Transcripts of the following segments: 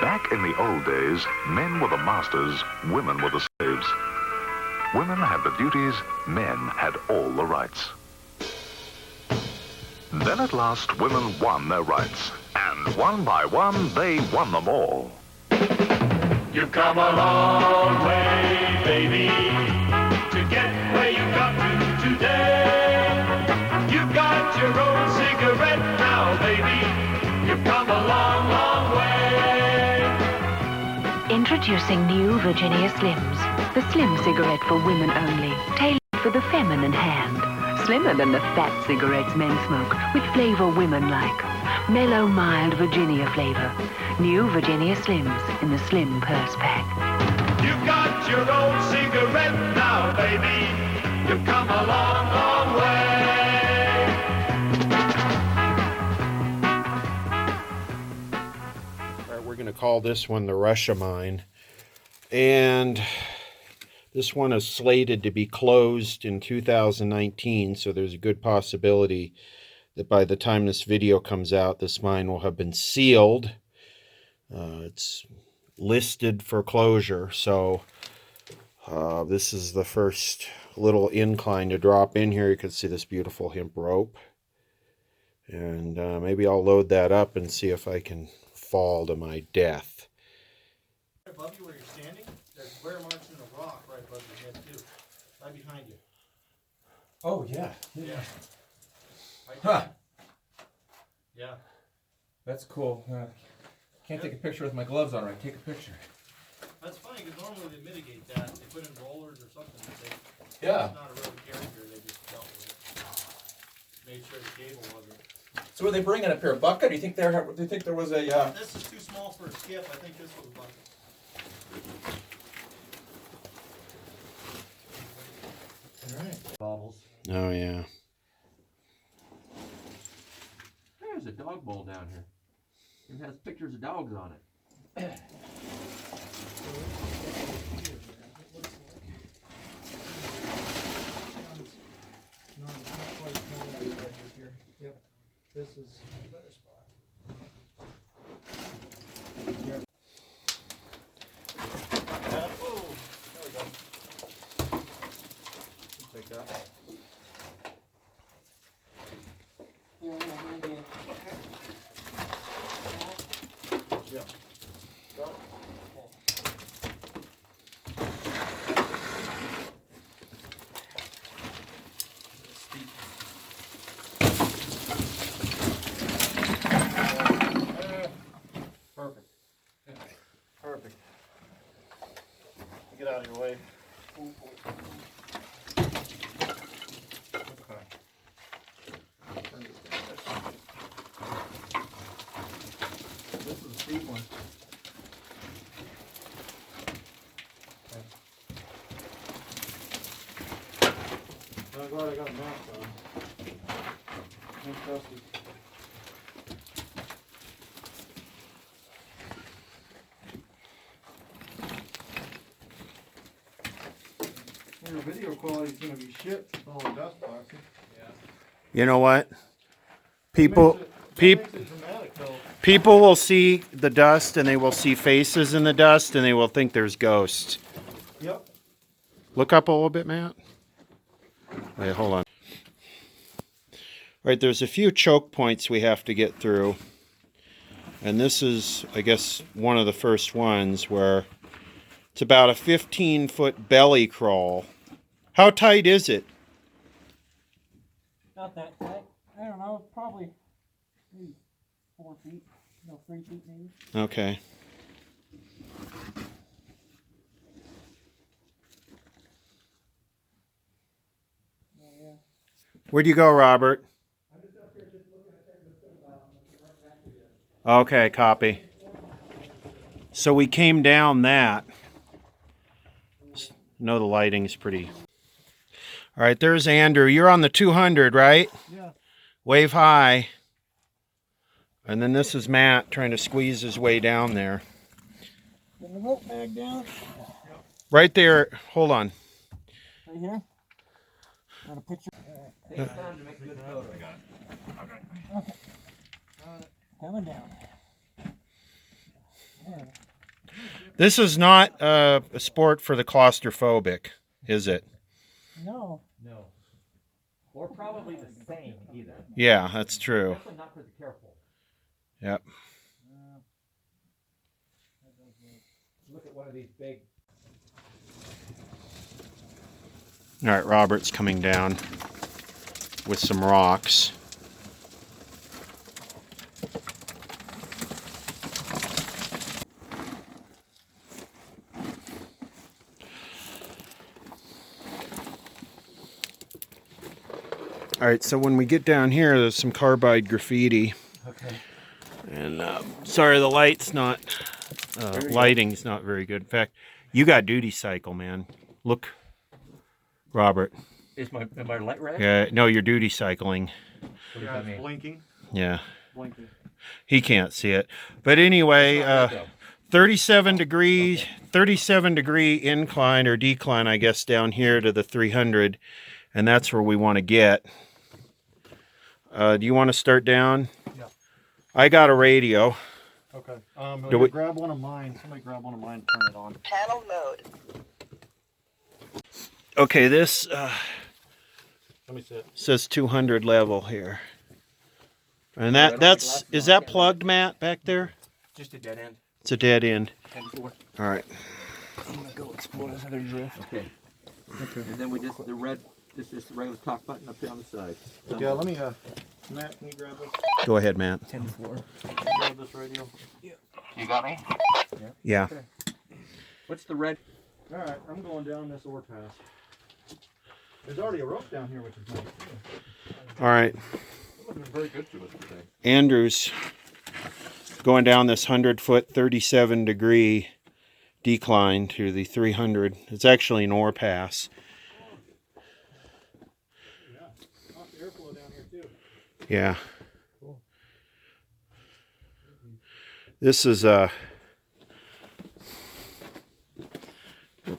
Back in the old days, men were the masters, women were the slaves. Women had the duties, men had all the rights. Then at last, women won their rights. And one by one, they won them all. You've come a long way, baby, to get where you got to today. You've got your own cigarette now, baby. You've come a long, long way. Introducing new Virginia Slims, the slim cigarette for women only, tailored for the feminine hand. Slimmer than the fat cigarettes men smoke, with flavor women like. Mellow, mild Virginia flavor. New Virginia Slims in the slim purse pack. You've got your own cigarette now, baby. You've come a long, long way. All right, we're going to call this one the Russia Mine. And this one is slated to be closed in 2019, so there's a good possibility that by the time this video comes out, this mine will have been sealed. It's listed for closure, so this is the first little incline to drop in here. You can see this beautiful hemp rope. And maybe I'll load that up and see if I can fall to my death. Above you where you're standing, there's wear marks in the rock right above your head too. Right behind you. Oh, yeah. Yeah. Right Huh. there. Yeah. That's cool. Can't take a picture with my gloves on, right? Take a picture. That's funny because normally they mitigate that. They put in rollers or something. Yeah. It's not a real character. They just dealt with it. Made sure the cable wasn't. So were they bringing up here? A bucket? Do you think there was a? This is too small for a skip. I think this was a bucket. All right. Bobbles. Oh, yeah. There's a dog bowl down here. It has pictures of dogs on it. Yep. This is a better spot. Oh, there we go. Take that. Yeah. Perfect. Perfect. Get out of your way. Okay. This is a steep one. Okay. I'm glad I got maps on. Thanks, Dusty. Your video quality is going to be shit with all the dust boxing. Yeah. You know what? People People will see the dust and they will see faces in the dust and they will think there's ghosts. Yep. Look up a little bit, Matt. Wait, hold on. All right, there's a few choke points we have to get through. And this is, I guess, one of the first ones where it's about a 15-foot belly crawl. How tight is it? Not that tight. I don't know. Probably maybe 4 feet. No, 3 feet maybe. Okay. Oh, yeah. Where'd you go, Robert? I'm just up here just looking at the film out. Okay, copy. So we came down that. No, the lighting's pretty. All right, there's Andrew. You're on the 200, right? Yeah. Wave high. And then this is Matt trying to squeeze his way down there. Getting the rope bag down. Right there. Hold on. Right here. Got a picture. Take your time to make a good photo. Okay. Coming down. This is not a sport for the claustrophobic, is it? No. No. Or probably the same either. Yeah, that's true. Definitely not for the careful. Yep. Look at one of these big. All right, Robert's coming down with some rocks. All right, so when we get down here, there's some carbide graffiti. Okay. And sorry, the light's not, lighting's not very good. In fact, you got duty cycle, man. Look, Robert. Am I light red? Yeah, no, you're duty cycling. Yeah, it's blinking. Yeah, Blinking. he can't see it. But anyway, 37 degree incline or decline, I guess, down here to the 300, and that's where we want to get. Do you want to start down? Yeah. I got a radio. Okay. Do we grab one of mine? Somebody grab one of mine and turn it on. Panel mode. Okay, this Let me see it. says 200 level here. And is that plugged, Matt, back there? Just a dead end. It's a dead end. 10-4. All right. I'm gonna go explore this other drift. Okay. And then we just, the red, this is the regular talk button up here on the side. Yeah, let me, Matt, can you grab this? Go ahead, Matt. 10-4. Grab this radio. You got me? Yeah. What's the red? All right, I'm going down this ore pass. There's already a rope down here, which is nice. All right. Looking very good to us today. Andrew's going down this 100-foot, 37-degree decline to the 300. It's actually an ore pass. Yeah, lots of airflow down here too. Yeah. This is we'll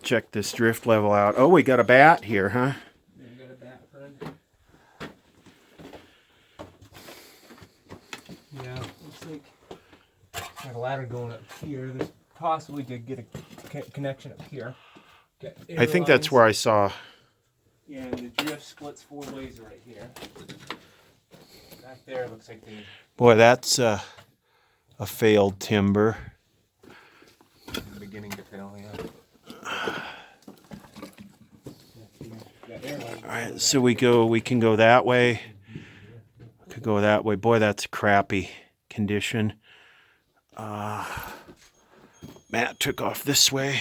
check this drift level out. Oh, we got a bat here, huh? You got a bat, friend? Yeah, looks like got a ladder going up here. There's possibly could get a connection up here. I think that's where I saw. Yeah, and the drift splits 4 ways right here. Back there looks like the Boy, that's a failed timber. beginning to fail, yeah. All right, so we can go that way. Could go that way. Boy, that's a crappy condition. Matt took off this way.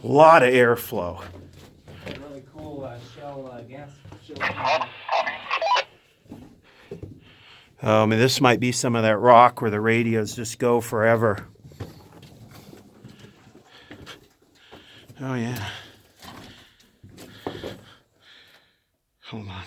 A lot of airflow. Really cool shell gas. I mean, this might be some of that rock where the radios just go forever. Oh, yeah. Hold on.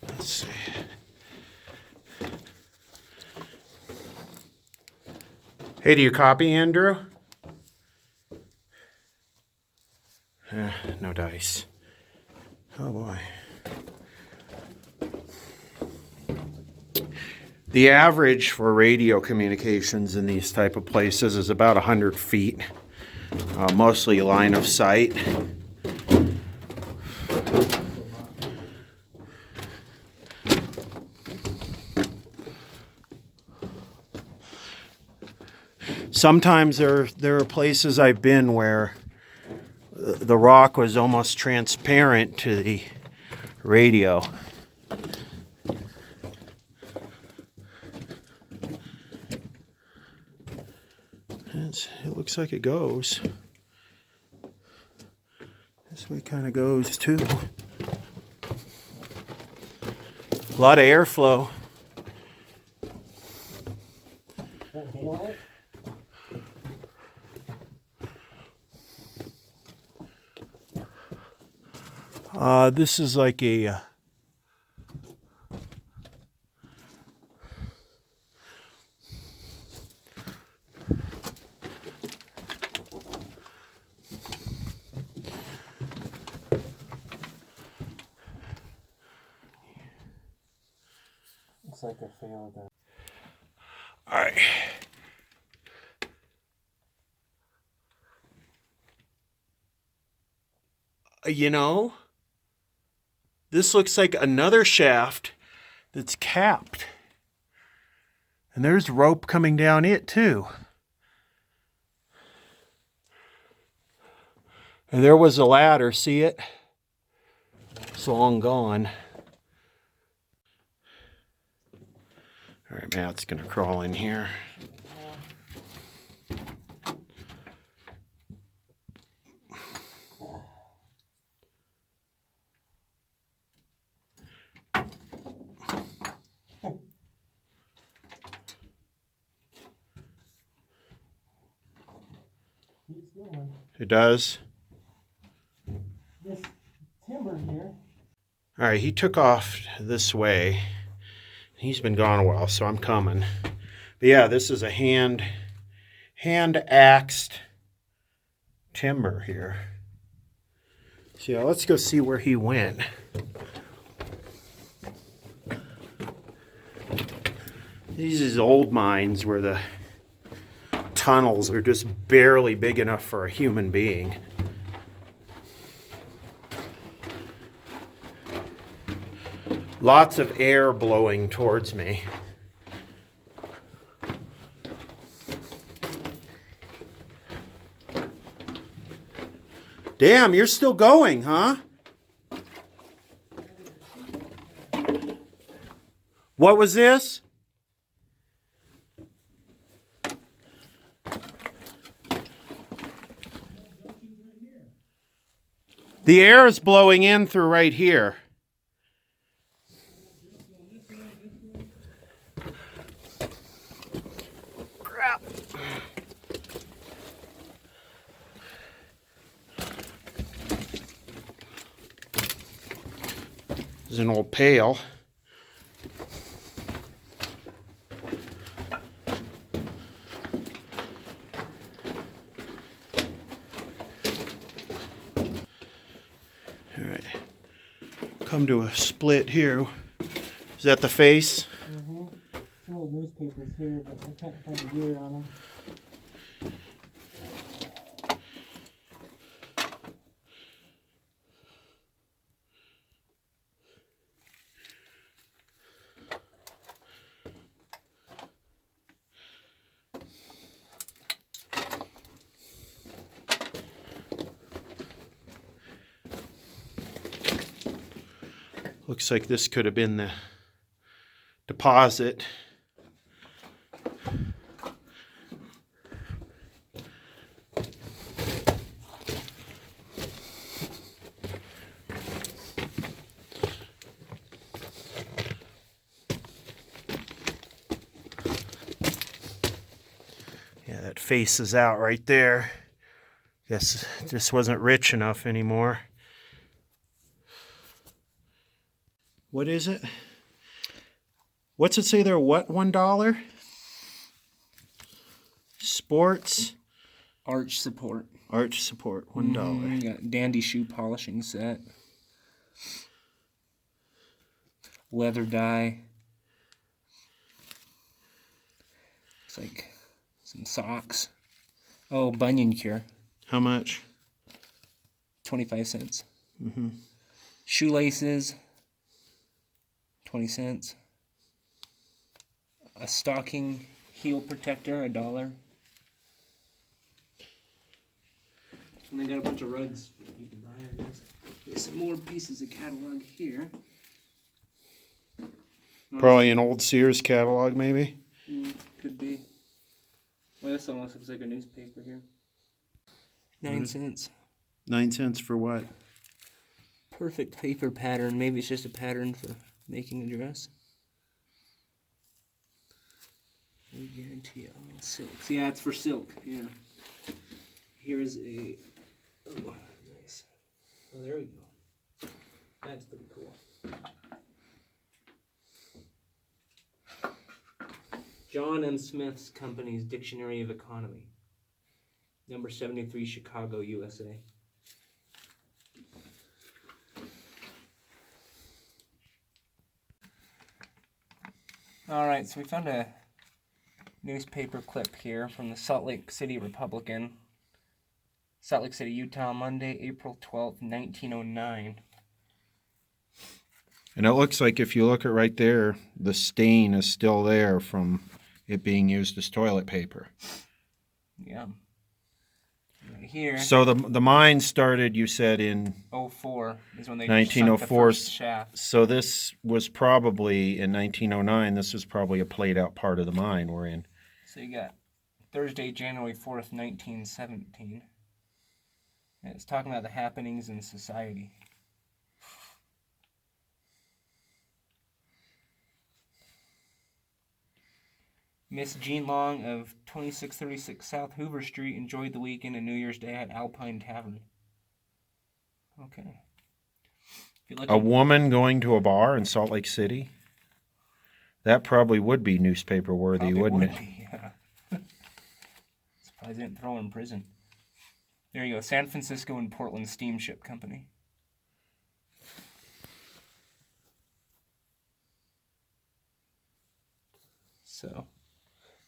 Let's see. Hey, do you copy, Andrew? No dice. Oh boy. The average for radio communications in these type of places is about 100 feet, mostly line of sight. Sometimes there are places I've been where the rock was almost transparent to the radio. It looks like it goes. This way kind of goes too. A lot of airflow. This is like a Looks like I failed that. all right. You know, this looks like another shaft that's capped. And there's rope coming down it too. And there was a ladder, see it? It's long gone. All right, Matt's gonna crawl in here. Keeps going. It does. This timber here. All right, he took off this way. He's been gone a while, so I'm coming. But yeah, this is a hand-axed timber here. So yeah, let's go see where he went. These is old mines where the tunnels are just barely big enough for a human being. Lots of air blowing towards me. Damn, you're still going, huh? What was this? The air is blowing in through right here. Crap. There's an old pail. Come to a split here. Is that the face? Mm-hmm. Some old newspapers here, but I can't find the year on them. Looks like this could have been the deposit. Yeah, that face is out right there. Guess this wasn't rich enough anymore. What is it? What's it say there? What, $1? Sports? Arch support. Arch support, $1. Got dandy shoe polishing set. Leather dye. Looks like some socks. Oh, bunion cure. How much? 25 cents. Mm-hmm. Shoelaces. 20 cents. A stocking heel protector, $1. And they got a bunch of rugs you can buy, I guess. There's some more pieces of catalog here. Probably an old Sears catalog, maybe. Could be. Well, this almost looks like a newspaper here. 9 cents. 9 cents for what? Perfect paper pattern. Maybe it's just a pattern for making a dress. I guarantee you. Silks. Yeah, it's for silk. Yeah. Here's a. Oh, nice. Oh, there we go. That's pretty cool. John M. Smith's Company's Dictionary of Economy. Number 73, Chicago, USA. Alright, so we found a newspaper clip here from the Salt Lake City Republican. Salt Lake City, Utah, Monday, April 12th, 1909. And it looks like if you look at right there, the stain is still there from it being used as toilet paper. Yeah. Right here. So the mine started, you said, in 04 is when they 1904. sunk the first shaft. So this was probably in 1909. This was probably a played out part of the mine we're in. So you got Thursday, January 4th, 1917. And it's talking about the happenings in society. Miss Jean Long of 2636 South Hoover Street enjoyed the weekend and New Year's Day at Alpine Tavern. Okay. If you look A woman going to a bar in Salt Lake City? That probably would be newspaper worthy, wouldn't it? Yeah. Surprised they didn't throw her in prison. There you go. San Francisco and Portland Steamship Company. So,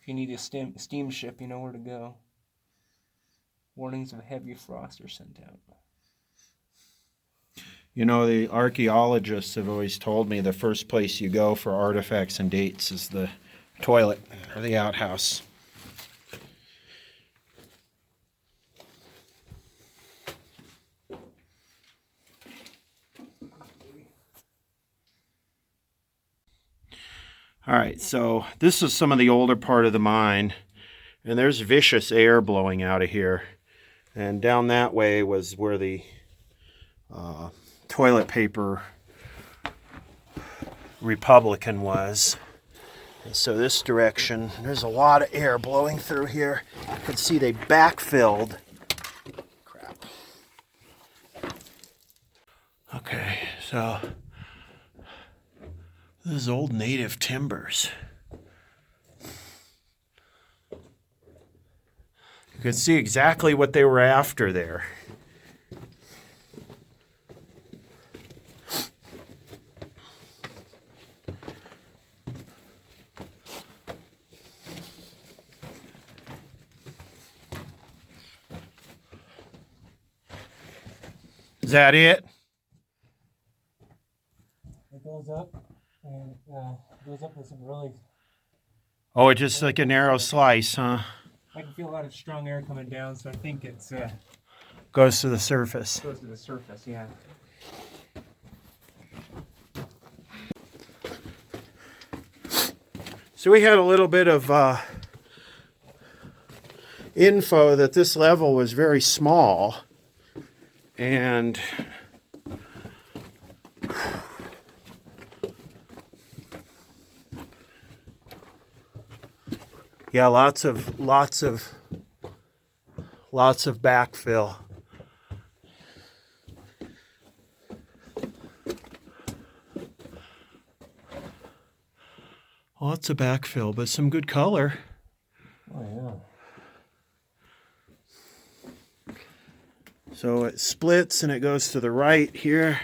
if you need a steamship, you know where to go. Warnings of heavy frost are sent out. You know, the archaeologists have always told me the first place you go for artifacts and dates is the toilet or the outhouse. All right, so this is some of the older part of the mine, and there's vicious air blowing out of here. And down that way was where the toilet paper Republican was. And so this direction, there's a lot of air blowing through here. You can see they backfilled. Crap. Okay, so this is old native timbers. You can see exactly what they were after there. Is that it? It goes up, and goes up with some really... Oh, it's just like a narrow slice, huh? I can feel a lot of strong air coming down, so I think it's... Goes to the surface. goes to the surface, yeah. So we had a little bit of info that this level was very small, and yeah, lots of backfill. Lots of backfill, but some good color. Oh, yeah. So it splits and it goes to the right here.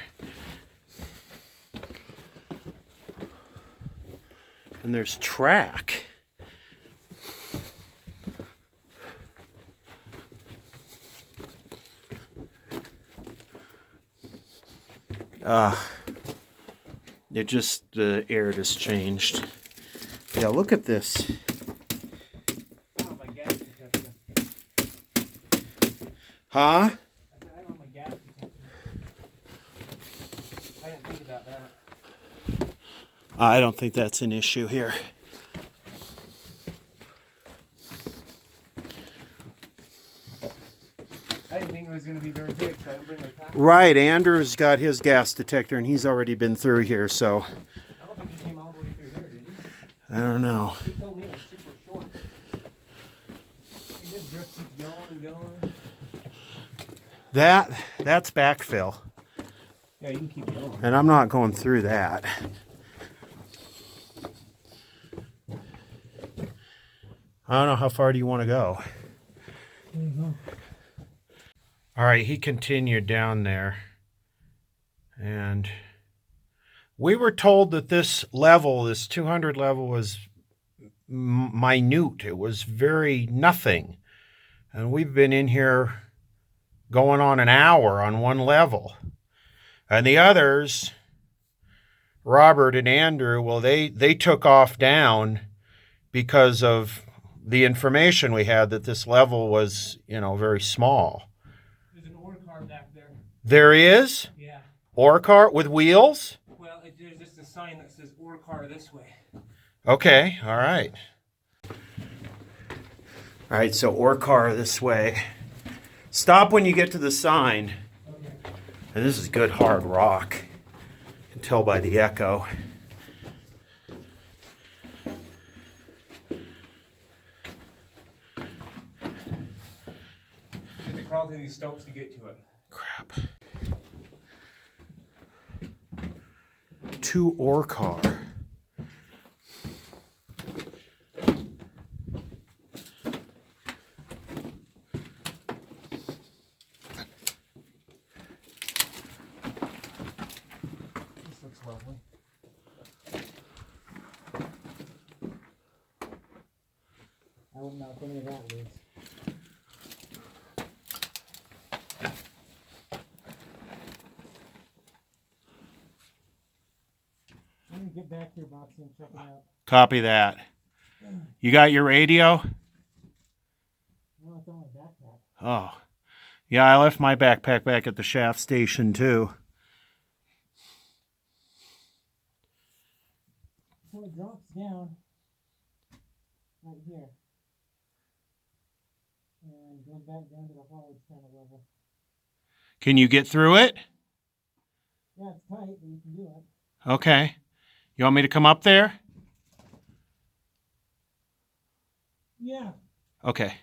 And there's track. The air just changed. Yeah, look at this. Oh, my gas detector. Huh? I don't know my gas detector. I didn't think about that. I don't think that's an issue here. I didn't think it was going to be very big, so I didn't bring my pack. Right, Andrew's got his gas detector and he's already been through here, so I don't think he came all the way through there, did he? I don't know. He told me it was super short. This drift keeps going and going. That's backfill. Yeah, you can keep going. And I'm not going through that. I don't know, how far do you want to go? All right, he continued down there. And we were told that this level, this 200 level, was minute. It was very nothing. And we've been in here going on an hour on one level. And the others, Robert and Andrew, well, they took off down because of the information we had that this level was, very small. There's an ore car back there. There is? Yeah. Ore car with wheels? Well, there's just a sign that says ore car this way. Okay, all right. All right, so ore car this way. Stop when you get to the sign. Okay. And this is good hard rock. You can tell by the echo. You have to crawl through these stumps to get to it. Crap. 2 ore car. This looks lovely. I wouldn't know if any of that leads. I'm gonna get back here, Boxy, and check it out. Copy that. You got your radio? No, it's on my backpack. Oh. Yeah, I left my backpack back at the shaft station too. So it drops down right here. And goes back down to the haulage kind of level. Can you get through it? Yeah, it's tight, but you can do it. Okay. You want me to come up there? Yeah. Okay.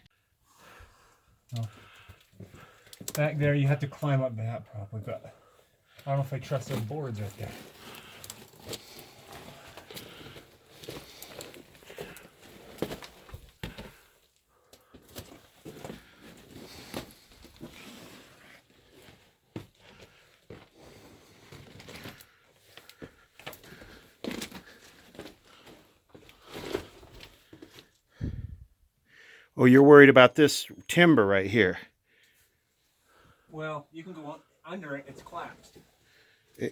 Back there, you have to climb up that probably, but I don't know if I trust those boards right there. Oh, you're worried about this timber right here. Well, you can go under it, it's collapsed.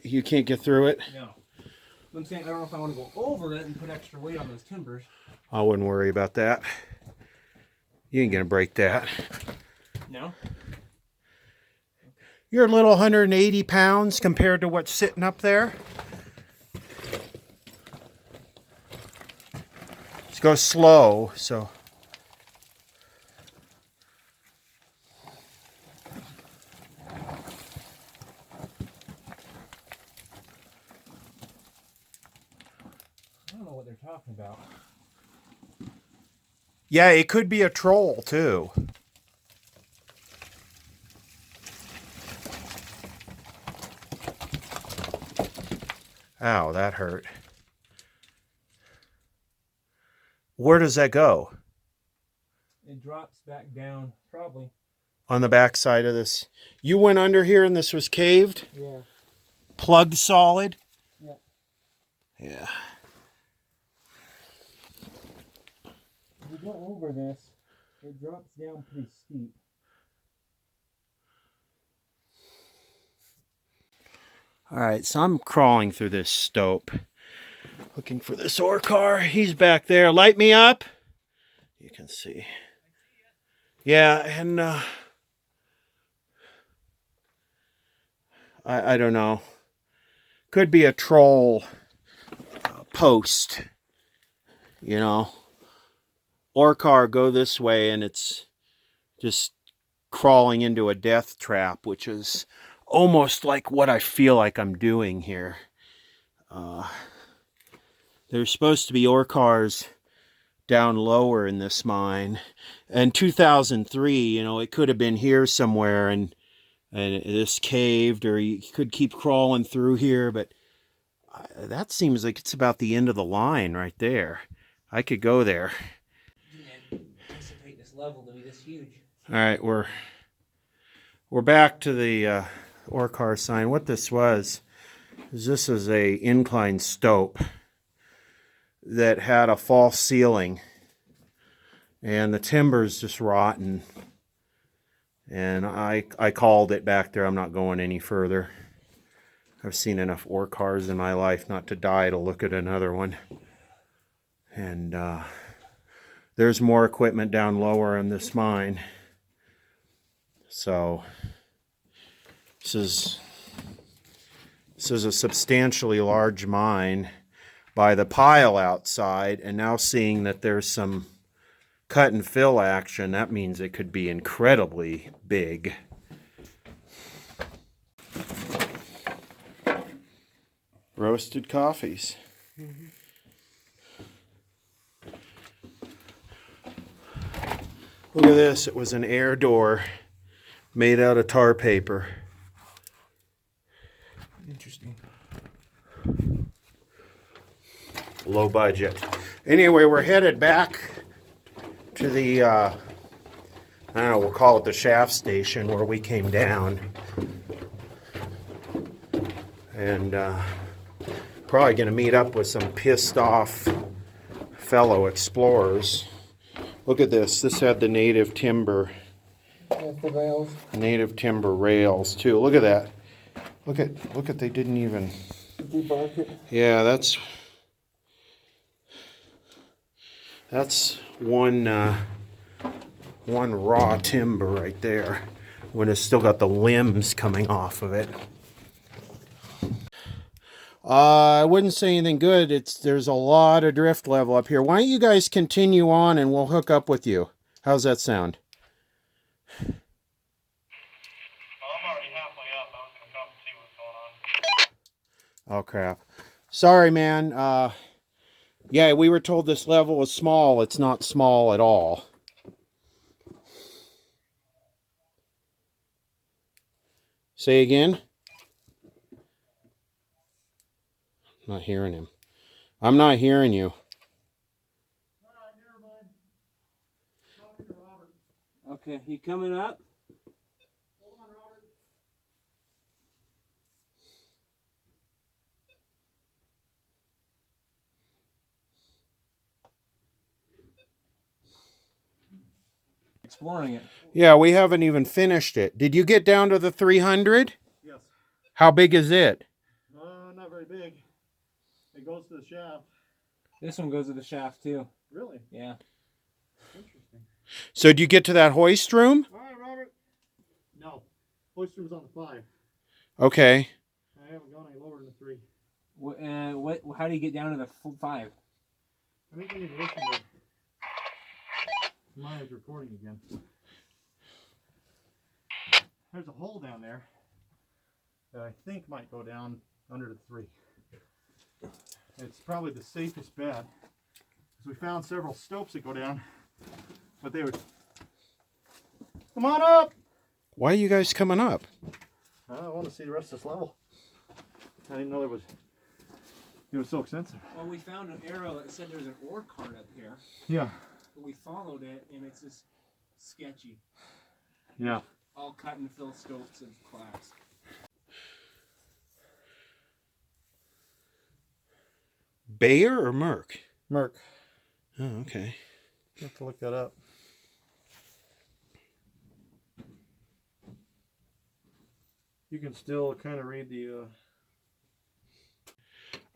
You can't get through it? No. I'm saying I don't know if I want to go over it and put extra weight on those timbers. I wouldn't worry about that. You ain't gonna break that. No? You're a little 180 pounds compared to what's sitting up there. Let's go slow, so. I don't know what they're talking about. Yeah, it could be a troll too. Ow, that hurt. Where does that go? It drops back down, probably. On the back side of this. You went under here and this was caved? Yeah. Plugged solid? Yeah. Yeah. If you go over this, it drops down pretty steep. All right, so I'm crawling through this stope, looking for this ore car. He's back there. Light me up. You can see. Yeah, and I don't know. Could be a troll post, you know. Ore car go this way, and it's just crawling into a death trap, which is almost like what I feel like I'm doing here. There's supposed to be ore cars down lower in this mine. And 2003, you know, it could have been here somewhere, and this caved, or you could keep crawling through here, but that seems like it's about the end of the line right there. I could go there. Didn't anticipate this level to be this huge. All right, we're back to the ore car sign. What this was is this is a incline stope that had a false ceiling, and the timber's just rotten. And I called it back there. I'm not going any further. I've seen enough ore cars in my life not to die to look at another one. And there's more equipment down lower in this mine. So this is a substantially large mine by the pile outside, and now seeing that there's some cut and fill action, that means it could be incredibly big. Roasted coffees. Look at this. It was an air door made out of tar paper. Interesting. Low budget. Anyway, we're headed back to the, I don't know, we'll call it the shaft station where we came down. And probably going to meet up with some pissed off fellow explorers. Look at this. This had the native timber. The rails. Native timber rails too. Look at that. Look at they didn't even Debark it. Yeah, that's one raw timber right there, when it's still got the limbs coming off of it. I wouldn't say anything good. There's a lot of drift level up here. Why don't you guys continue on and we'll hook up with you? How's that sound? Well, I'm already halfway up. I was going to come and see what's going on. Oh crap. Sorry, man. Yeah, we were told this level was small. It's not small at all. Say again? I'm not hearing him. I'm not hearing you. Okay, you coming up? Exploring it. Yeah, we haven't even finished it. Did you get down to the 300? Yes. How big is it? Not very big. It goes to the shaft. This one goes to the shaft too. Really? Yeah. Interesting. So did you get to that hoist room? All right, Robert. No. Hoist room's on the 5. Okay. I haven't gone any lower than the 3. What? How do you get down to the 5? I think we need to listen to Maya's recording again. There's a hole down there that I think might go down under the 3. It's probably the safest bet, because we found several stopes that go down, but they would... Come on up! Why are you guys coming up? I want to see the rest of this level. I didn't know it was so extensive. Well, we found an arrow that said there's an ore cart up here. Yeah. But we followed it, and it's just sketchy. Yeah. All cut and fill stopes of class. Bayer or Merck? Merc. Oh, okay. You have to look that up. You can still kind of read the...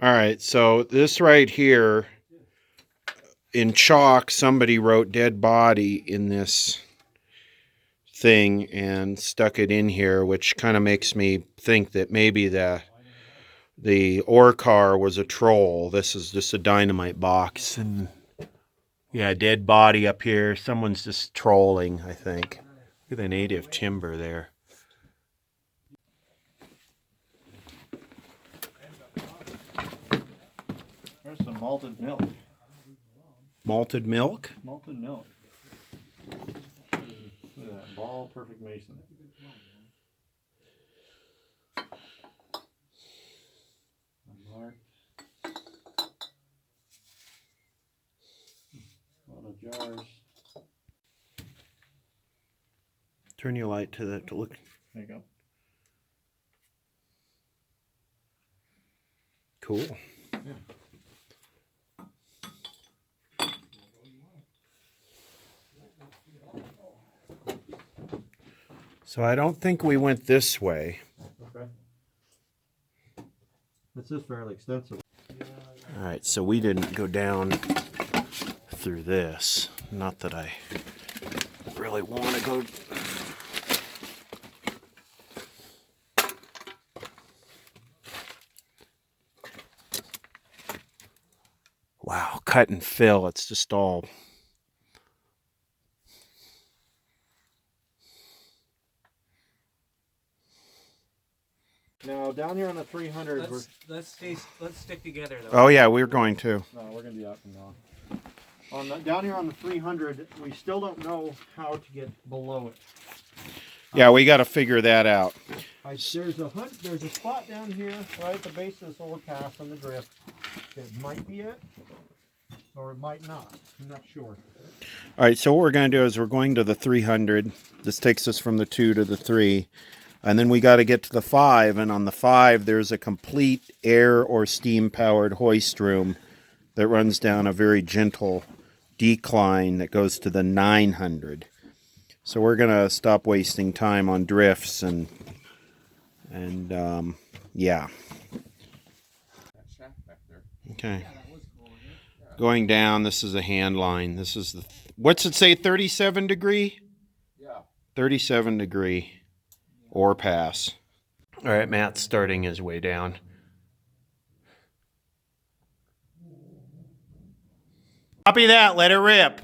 All right, so this right here, in chalk, somebody wrote dead body in this thing and stuck it in here, which kind of makes me think that maybe the ore car was a troll. This is just a dynamite box, and yeah, dead body up here. Someone's just trolling, I think. Look at the native timber there. There's some malted milk. Malted milk? Malted milk. Look at that ball, perfect mason. Unmarked. A lot of jars. Turn your light to that to look. There you go. Cool. So I don't think we went this way. Okay. This is fairly extensive. All right, so we didn't go down through this. Not that I really want to go. Wow, cut and fill. It's just all. Now down here on the 300, Let's stick together though. Oh yeah, we're going to. no, we're gonna be out from now. Down here on the 300, we still don't know how to get below it. Yeah, we got to figure that out. There's a spot down here, right at the base of this overpass on the drift. That might be it, or it might not. I'm not sure. All right, so what we're going to do is we're going to the 300. This takes us from the 2 to the 3. And then we got to get to the 5. And on the 5, there's a complete air or steam-powered hoist room that runs down a very gentle decline that goes to the 900. So we're going to stop wasting time on drifts and yeah. That shaft back there. Okay. Going down, this is a hand line. This is the, what's it say, 37 degree? Yeah. 37 degree ore pass. All right, Matt's starting his way down. Copy that, let it rip.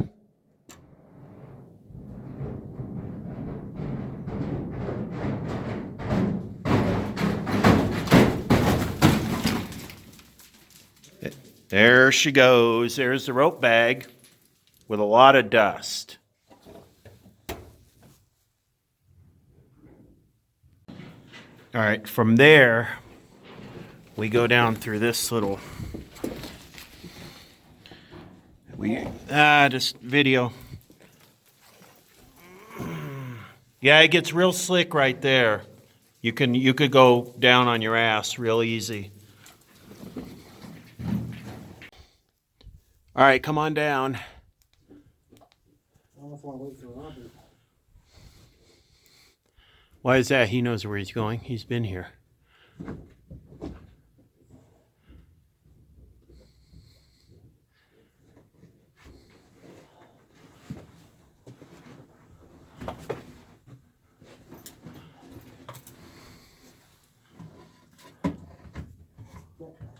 There she goes. There's the rope bag with a lot of dust. All right, from there, we go down through this little, just video. Yeah, it gets real slick right there. You could go down on your ass real easy. All right, come on down. Why is that? He knows where he's going. He's been here.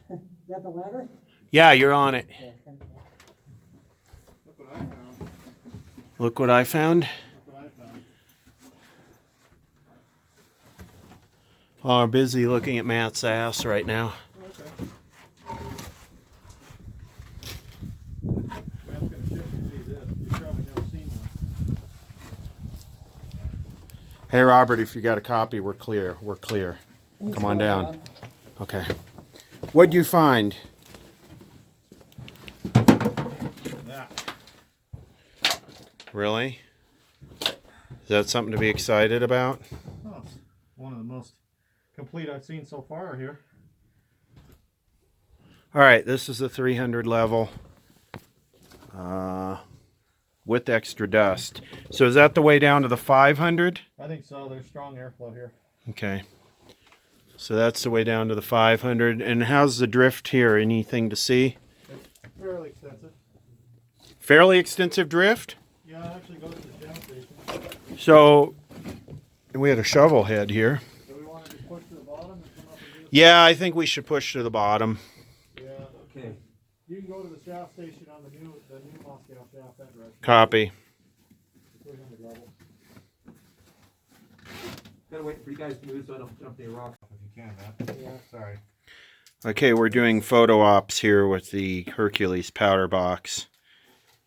Is that the ladder? Yeah, you're on it. Look what I found. Look what I found. Look what I found. Oh, I'm busy looking at Matt's ass right now. Okay. Matt's gonna shift and see this. You've probably never seen one. Hey, Robert, if you got a copy, we're clear. We're clear. Come on down. Okay. What'd you find? That. Really? Is that something to be excited about? Oh, it's one of the most complete I've seen so far here. All right, this is the 300 level with extra dust. So is that the way down to the 500? I think so. There's strong airflow here. Okay. So that's the way down to the 500. And how's the drift here? Anything to see? It's fairly extensive. Fairly extensive drift? Yeah, it actually goes to the down station. So we had a shovel head here. Do we want to just push to the bottom and come up and do it? Yeah, I think we should push to the bottom. Yeah. Okay. You can go to the shaft station on the new Moscow shaft that direction. Copy. 300 level. Gotta wait for you guys to move so I don't jump any rocks. If you can, Matt. Yeah. Sorry. Okay, we're doing photo ops here with the Hercules powder box.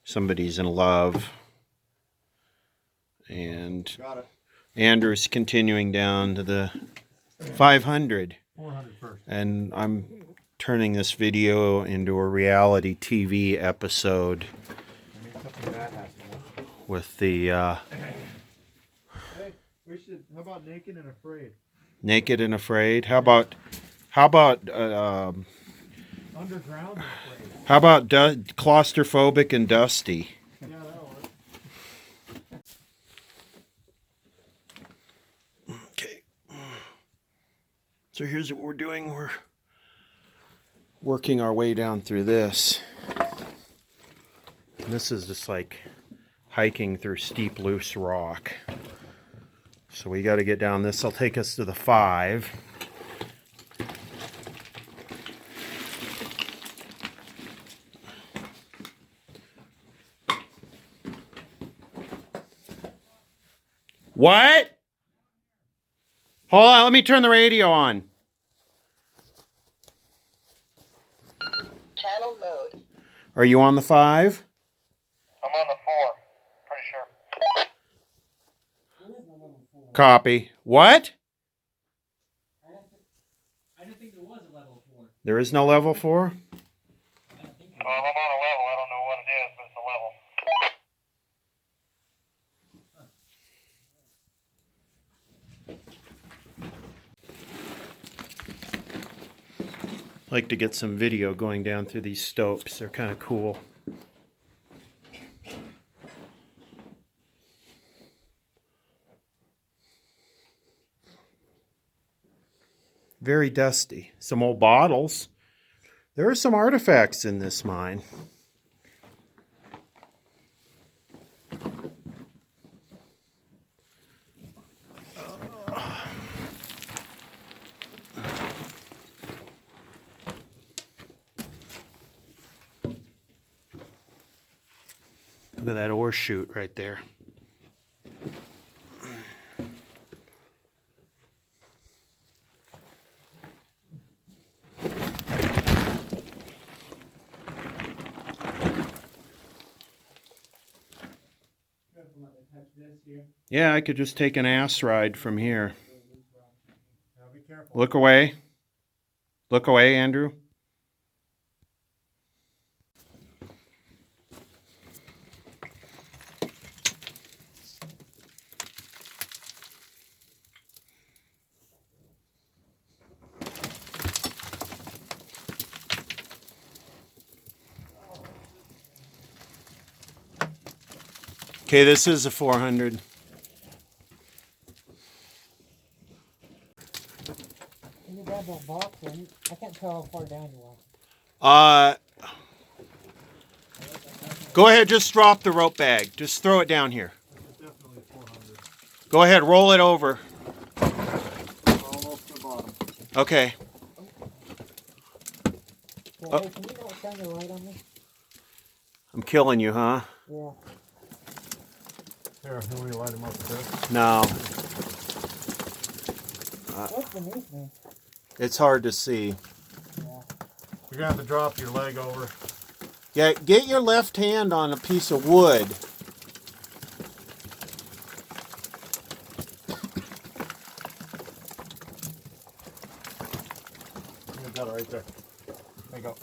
Somebody's in love. And Got it. Andrew's continuing down to the 500. 400 first. And I'm turning this video into a reality TV episode with the Hey, we should. How about Naked and Afraid? Naked and Afraid. How about Underground and Afraid. how about Claustrophobic and Dusty? Yeah, that'll work. Okay. So here's what we're doing. We're working our way down through this. And this is just like hiking through steep, loose rock. So we got to get down this. Will take us to the 5. What? Hold on, let me turn the radio on. Channel mode. Are you on the 5? I'm on the 4. Pretty sure. Copy. What? I didn't think there was a level 4. There is no level 4? I'm on a level. I don't know what it is, but it's a level. Like to get some video going down through these stopes. They're kind of cool. Very dusty. Some old bottles. There are some artifacts in this mine. Look at that ore chute right there. Yeah, I could just take an ass ride from here. Now be careful. Look away. Look away, Andrew. Okay, this is a 400. Can you grab that box? I can't tell how far down you are. Go ahead, just drop the rope bag. Just throw it down here. Definitely 400. Go ahead, roll it over. Almost to the bottom. Okay. Yeah, hey, can you not shine the light on me? I'm killing you, huh? Yeah. Here, you want me to light him up with this? No. What's beneath me? It's hard to see. Yeah. You're going to have to drop your leg over. Yeah, get your left hand on a piece of wood. You got it right there. There you go.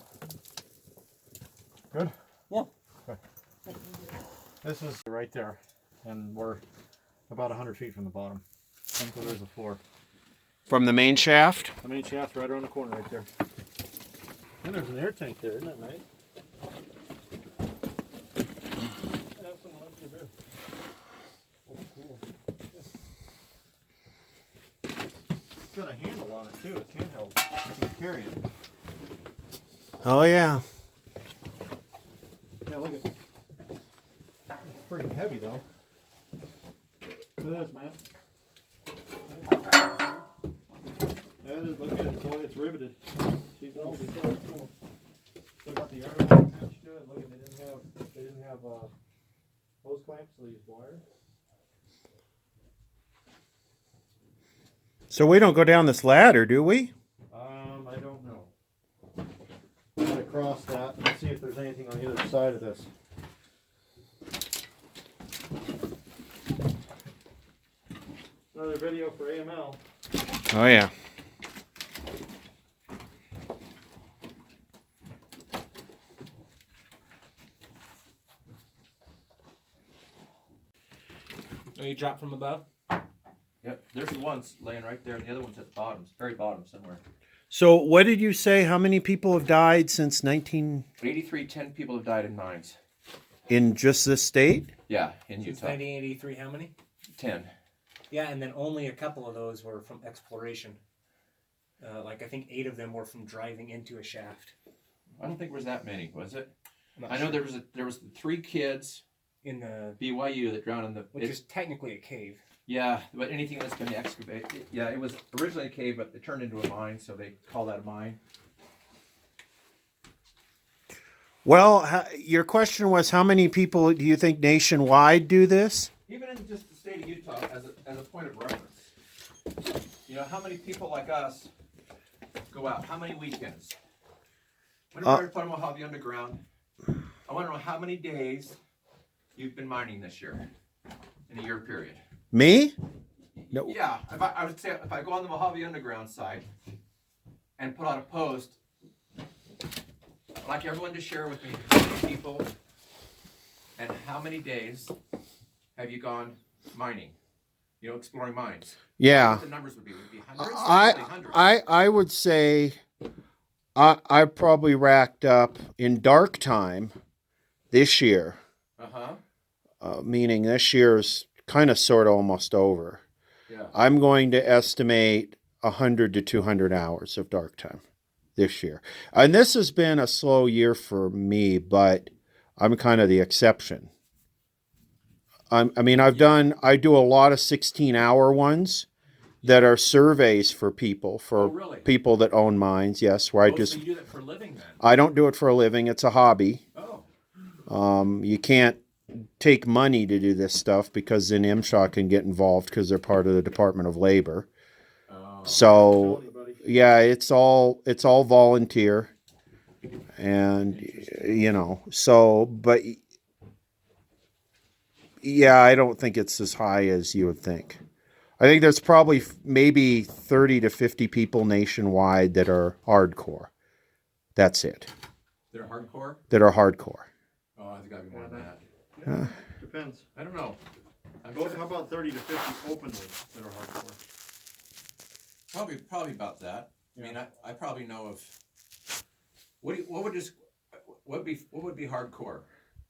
Good? Yeah. Okay. This is right there. And we're about 100 feet from the bottom. And so there's a floor. From the main shaft? The main shaft's right around the corner right there. And there's an air tank there, isn't that nice? Have some left to do. Oh, cool. It's got a handle on it too. It's handheld. You can carry it. Oh, yeah. Yeah, look at it. It's pretty heavy though. Look at this, man. Yeah, it is. Look at it, boy. It's riveted. She's all so cool. Still got the arrow attached to it. Look at it. They didn't have hose clamps, so they used wire. So we don't go down this ladder, do we? I don't know. I'm gonna cross that and see if there's anything on the other side of this. Another video for AML. Oh, yeah. Oh, you dropped from above? Yep, there's the one's laying right there, and the other one's at the bottom, very bottom somewhere. So what did you say? How many people have died since 10 people have died in mines. in just this state? Yeah, in Since Utah. 1983, how many? 10. Yeah, and then only a couple of those were from exploration. Like I think 8 of them were from driving into a shaft. I don't think there was that many, was it? I'm not I know sure. there was 3 kids In the BYU that drowned in the. which is technically a cave. Yeah, but anything that's been excavated. Yeah, it was originally a cave, but it turned into a mine, so they call that a mine. Well, your question was how many people do you think nationwide do this? Even in just the state of Utah, as a point of reference, you know, how many people like us go out? How many weekends? Whenever I put Mojave Underground, I want to know how many days you've been mining this year, in a year period. Me? No. Yeah, I would say if I go on the Mojave Underground site and put out a post, I'd like everyone to share with me how many people and how many days have you gone mining, you know, exploring mines. Yeah. What the numbers would be hundreds? Probably hundreds. I would say I probably racked up in dark time this year, meaning this year's kind of sort of almost over. Yeah. I'm going to estimate 100 to 200 hours of dark time this year. And this has been a slow year for me, but I'm kind of the exception. I do a lot of 16-hour ones that are surveys for people, really? people that own mines, yes, where I So you do that for a living then? I don't do it for a living, it's a hobby. Oh. You can't take money to do this stuff because then MSHA can get involved because they're part of the Department of Labor. Oh. So yeah, it's all volunteer, and you know, so but yeah, I don't think it's as high as you would think. I think there's probably maybe 30 to 50 people nationwide that are hardcore. That's it. They're hardcore? That are hardcore. Oh, I think I'd be more than that. Depends. I don't know. How about 30 to 50 openly that are hardcore? Probably about that. I mean, I probably know of. What would be hardcore?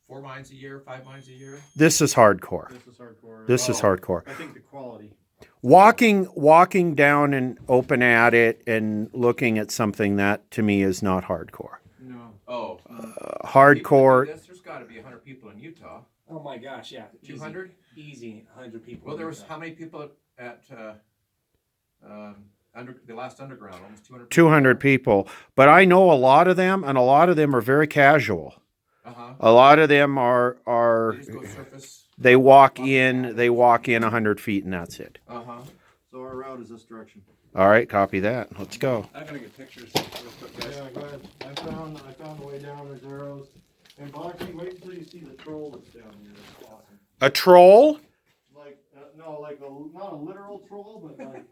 4 mines a year, 5 mines a year? This is hardcore. This is hardcore. This is hardcore. I think the quality. Walking down and open at it and looking at something, that to me is not hardcore. No. Oh. Hardcore. There's got to be 100 people in Utah. Oh my gosh, yeah. 200? Easy 100 people. Well, there was how many people at the last underground? Almost 200 people. 200 people. But I know a lot of them, and a lot of them are very casual. Uh-huh. A lot of them are They just go surface. they walk in 100 feet and that's it. Uh-huh. So our route is this direction. All right, copy that. Let's go. I'm gonna get pictures real quick, guys. Yeah, go ahead. I found the way down. There's arrows. And Bonnie, wait until you see the troll that's down here. It's awesome. A troll? Like not a literal troll, but like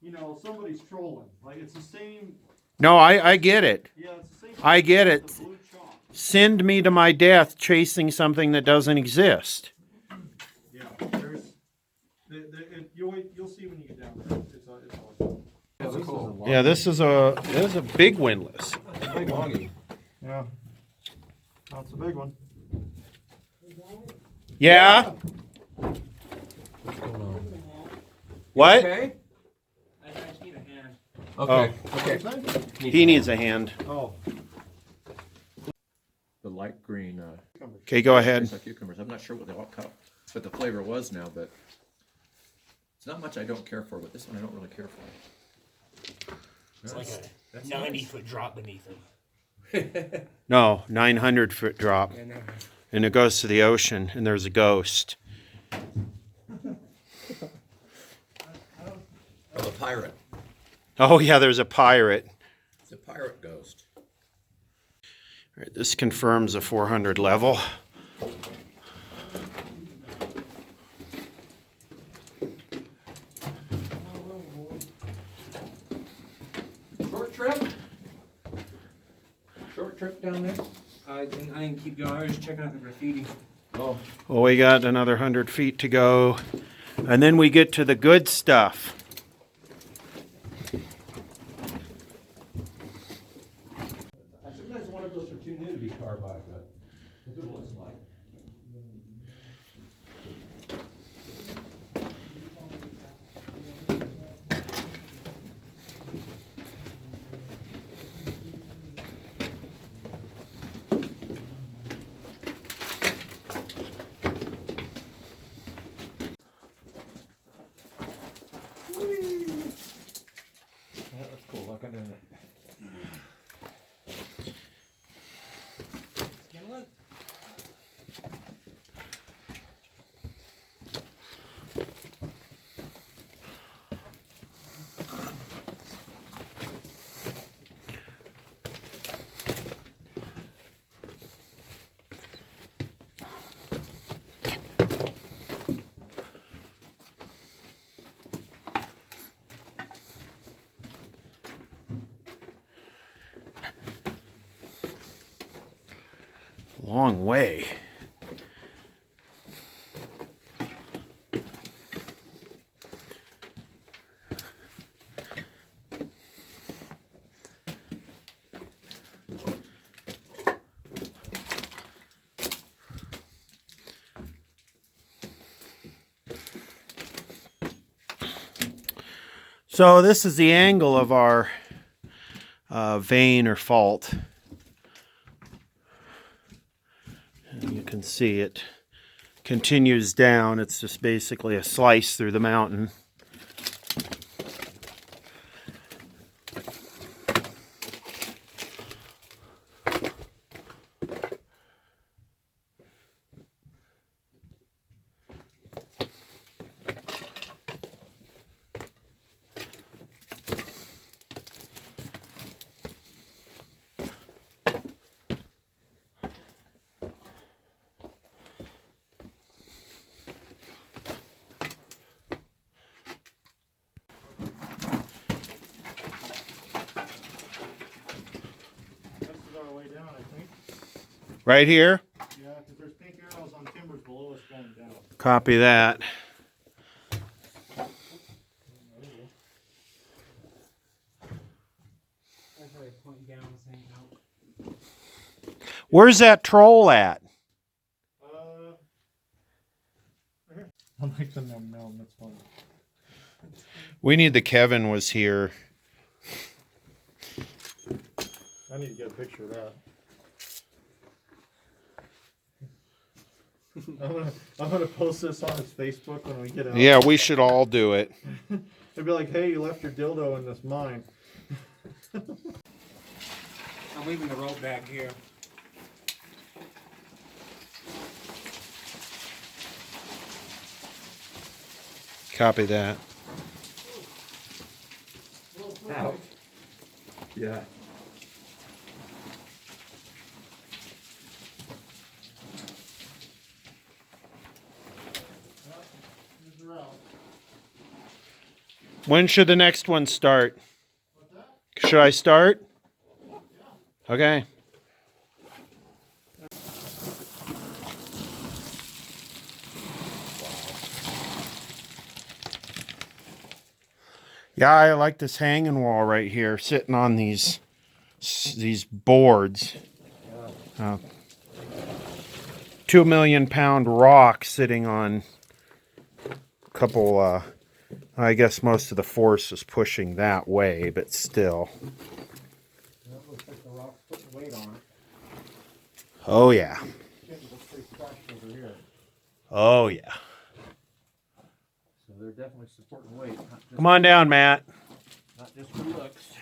you know, somebody's trolling. Like it's the same. No, I get it. Yeah, it's the same. I get it. The blue chalk. Send me to my death chasing something that doesn't exist. Yeah, there's. You'll see when you get down there. It's awesome. That's cool. Yeah, this is a big windlass. Big longy. Yeah. That's a big one. Yeah? What? Okay. I just need a hand. Okay. Okay. He needs a hand. Oh. The light green. Okay, go ahead. Tastes like cucumbers. I'm not sure what the flavor was now, but it's not much I don't care for. But this one I don't really care for. It's like a 90-foot drop beneath him. No, 900-foot drop. And it goes to the ocean, and there's a ghost. Of a pirate. Oh, yeah, there's a pirate. It's a pirate ghost. All right, this confirms a 400 level. keep going. I was just checking out the graffiti. Well, we got another 100 feet to go, and then we get to the good stuff. I sometimes one of those are too new to be carbide, but that's what it looks like. That was cool looking, isn't it? Long way. So this is the angle of our vein or fault. And you can see it continues down. It's just basically a slice through the mountain. Right here? Yeah, because there's pink arrows on timbers below us going down. Copy that. Where's that troll at? I like the no, that's funny. We need the Kevin was here. I need to get a picture of that. I'm gonna post this on his Facebook when we get out. Yeah, we should all do it. They'd be like, "Hey, you left your dildo in this mine." I'm leaving the rope back here. Copy that. Ow. Yeah. When should the next one start? Should I start? Okay. Yeah, I like this hanging wall right here, sitting on these boards. 2 million pound rock sitting on a couple, I guess most of the force is pushing that way, but still. That looks like the rock's putting weight on it. Oh yeah. Over here. Oh yeah. So they're definitely supporting weight. Not just, Come on down, Matt. not just for looks.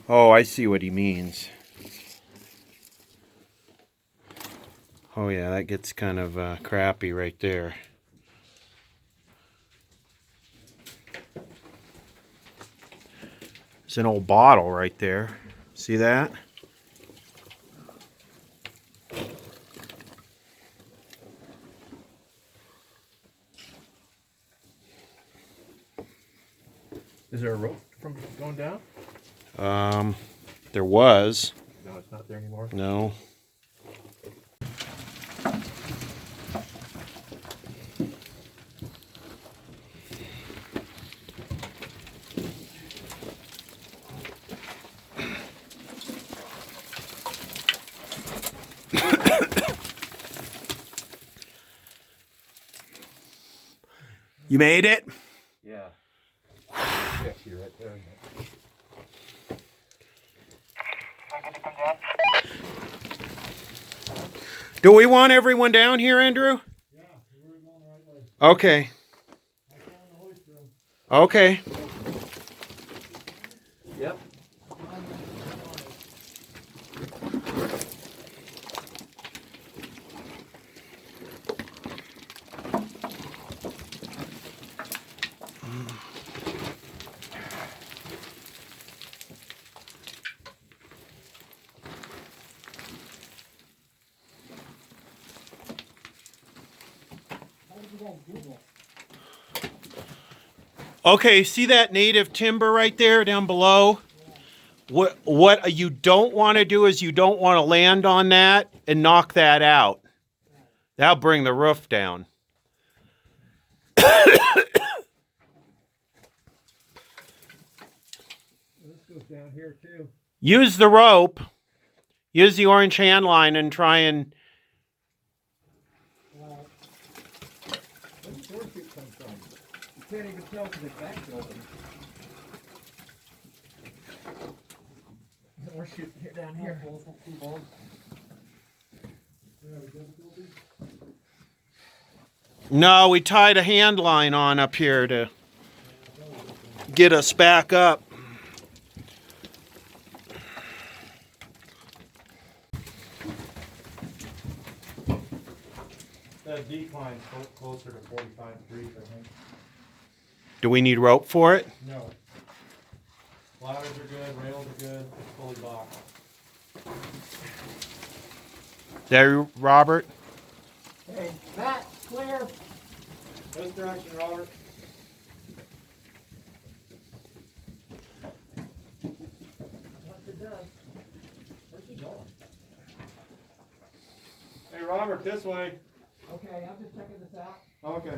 Oh, I see what he means. Oh yeah, that gets kind of crappy right there. There's an old bottle right there. See that? Is there a rope? from going down? There was. No, it's not there anymore. No. You made it? Yeah. Check you right there. Do we want everyone down here, Andrew? Yeah, we're going the right way. Okay. I found the hoist room. Okay. Yep. Okay, see that native timber right there down below? What you don't want to do is you don't want to land on that and knock that out. That'll bring the roof down. This goes down here too. Use the rope. Use the orange hand line and try and... Where's the door chute come from? You can't even tell because it's back open. We're shooting here down here. No, we tied a hand line on up here to get us back up. That decline's closer to 45 degrees, I think. Do we need rope for it? No. Ladders are good, rails are good, it's fully boxed. There, Robert? Hey, Matt, clear. This direction, Robert. Once it does. Where's he going? Hey, Robert, this way. Okay, I'm just checking this out. Okay.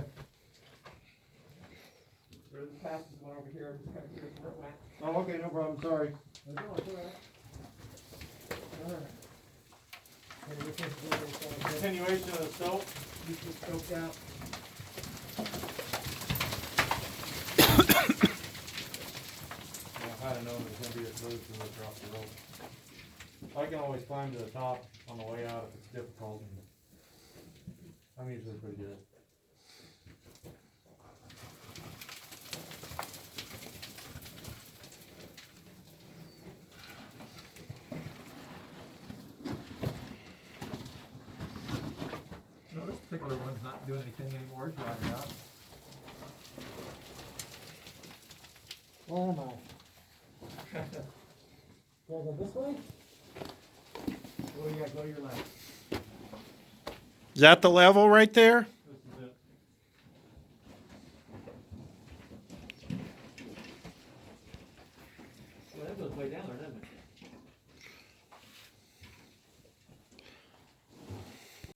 There's the passage one over here. I'm just kind of curious where it went. Oh, okay, no problem, sorry. No, it's all right. All right. And we can do this all day. Continuation of the stope. You just scoped out. I had to know there's going to be a smooth to look off the rope. I can always climb to the top on the way out if it's difficult. I'm usually pretty good. No, this particular one's not doing anything anymore. It's drying out. Where am I? Do I go this way? Oh yeah, go to your left. Is that the level right there? This is it. Well, that goes way down there, doesn't it?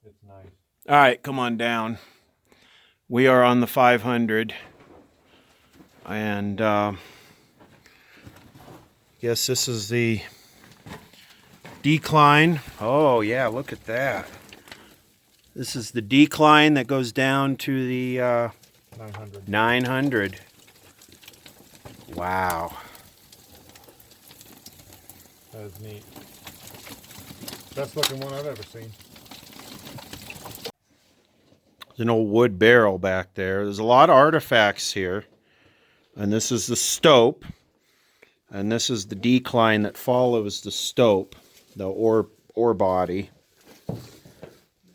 It's nice. All right, come on down. We are on the 500. And guess this is the decline. Oh, yeah, look at that. This is the decline that goes down to the 900. 900. Wow. That is neat. Best looking one I've ever seen. There's an old wood barrel back there. There's a lot of artifacts here. And this is the stope. And this is the decline that follows the stope, the ore body.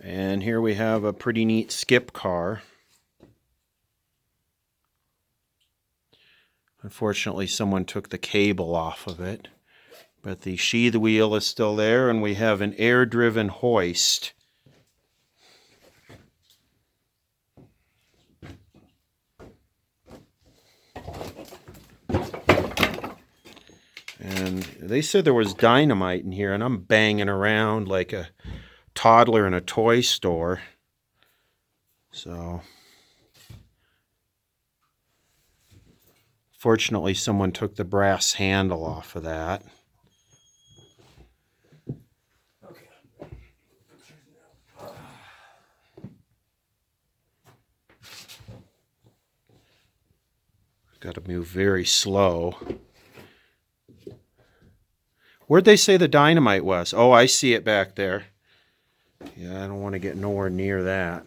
And here we have a pretty neat skip car. Unfortunately, someone took the cable off of it. But the sheath wheel is still there, and we have an air-driven hoist. And they said there was dynamite in here, and I'm banging around like a toddler in a toy store. So, fortunately, someone took the brass handle off of that. Got to move very slow. Where'd they say the dynamite was? Oh, I see it back there. Yeah, I don't want to get nowhere near that.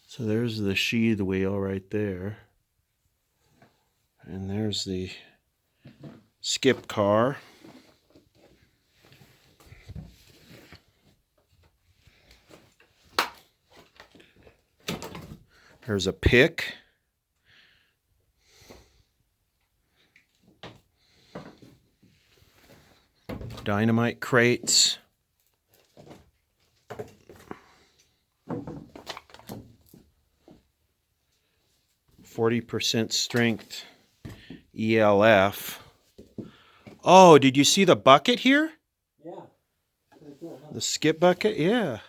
So there's the sheath wheel right there. And there's the skip car. There's a pick. Dynamite crates. %40 strength ELF. Oh, did you see the bucket here? Yeah. Pretty cool, huh? The skip bucket? Yeah.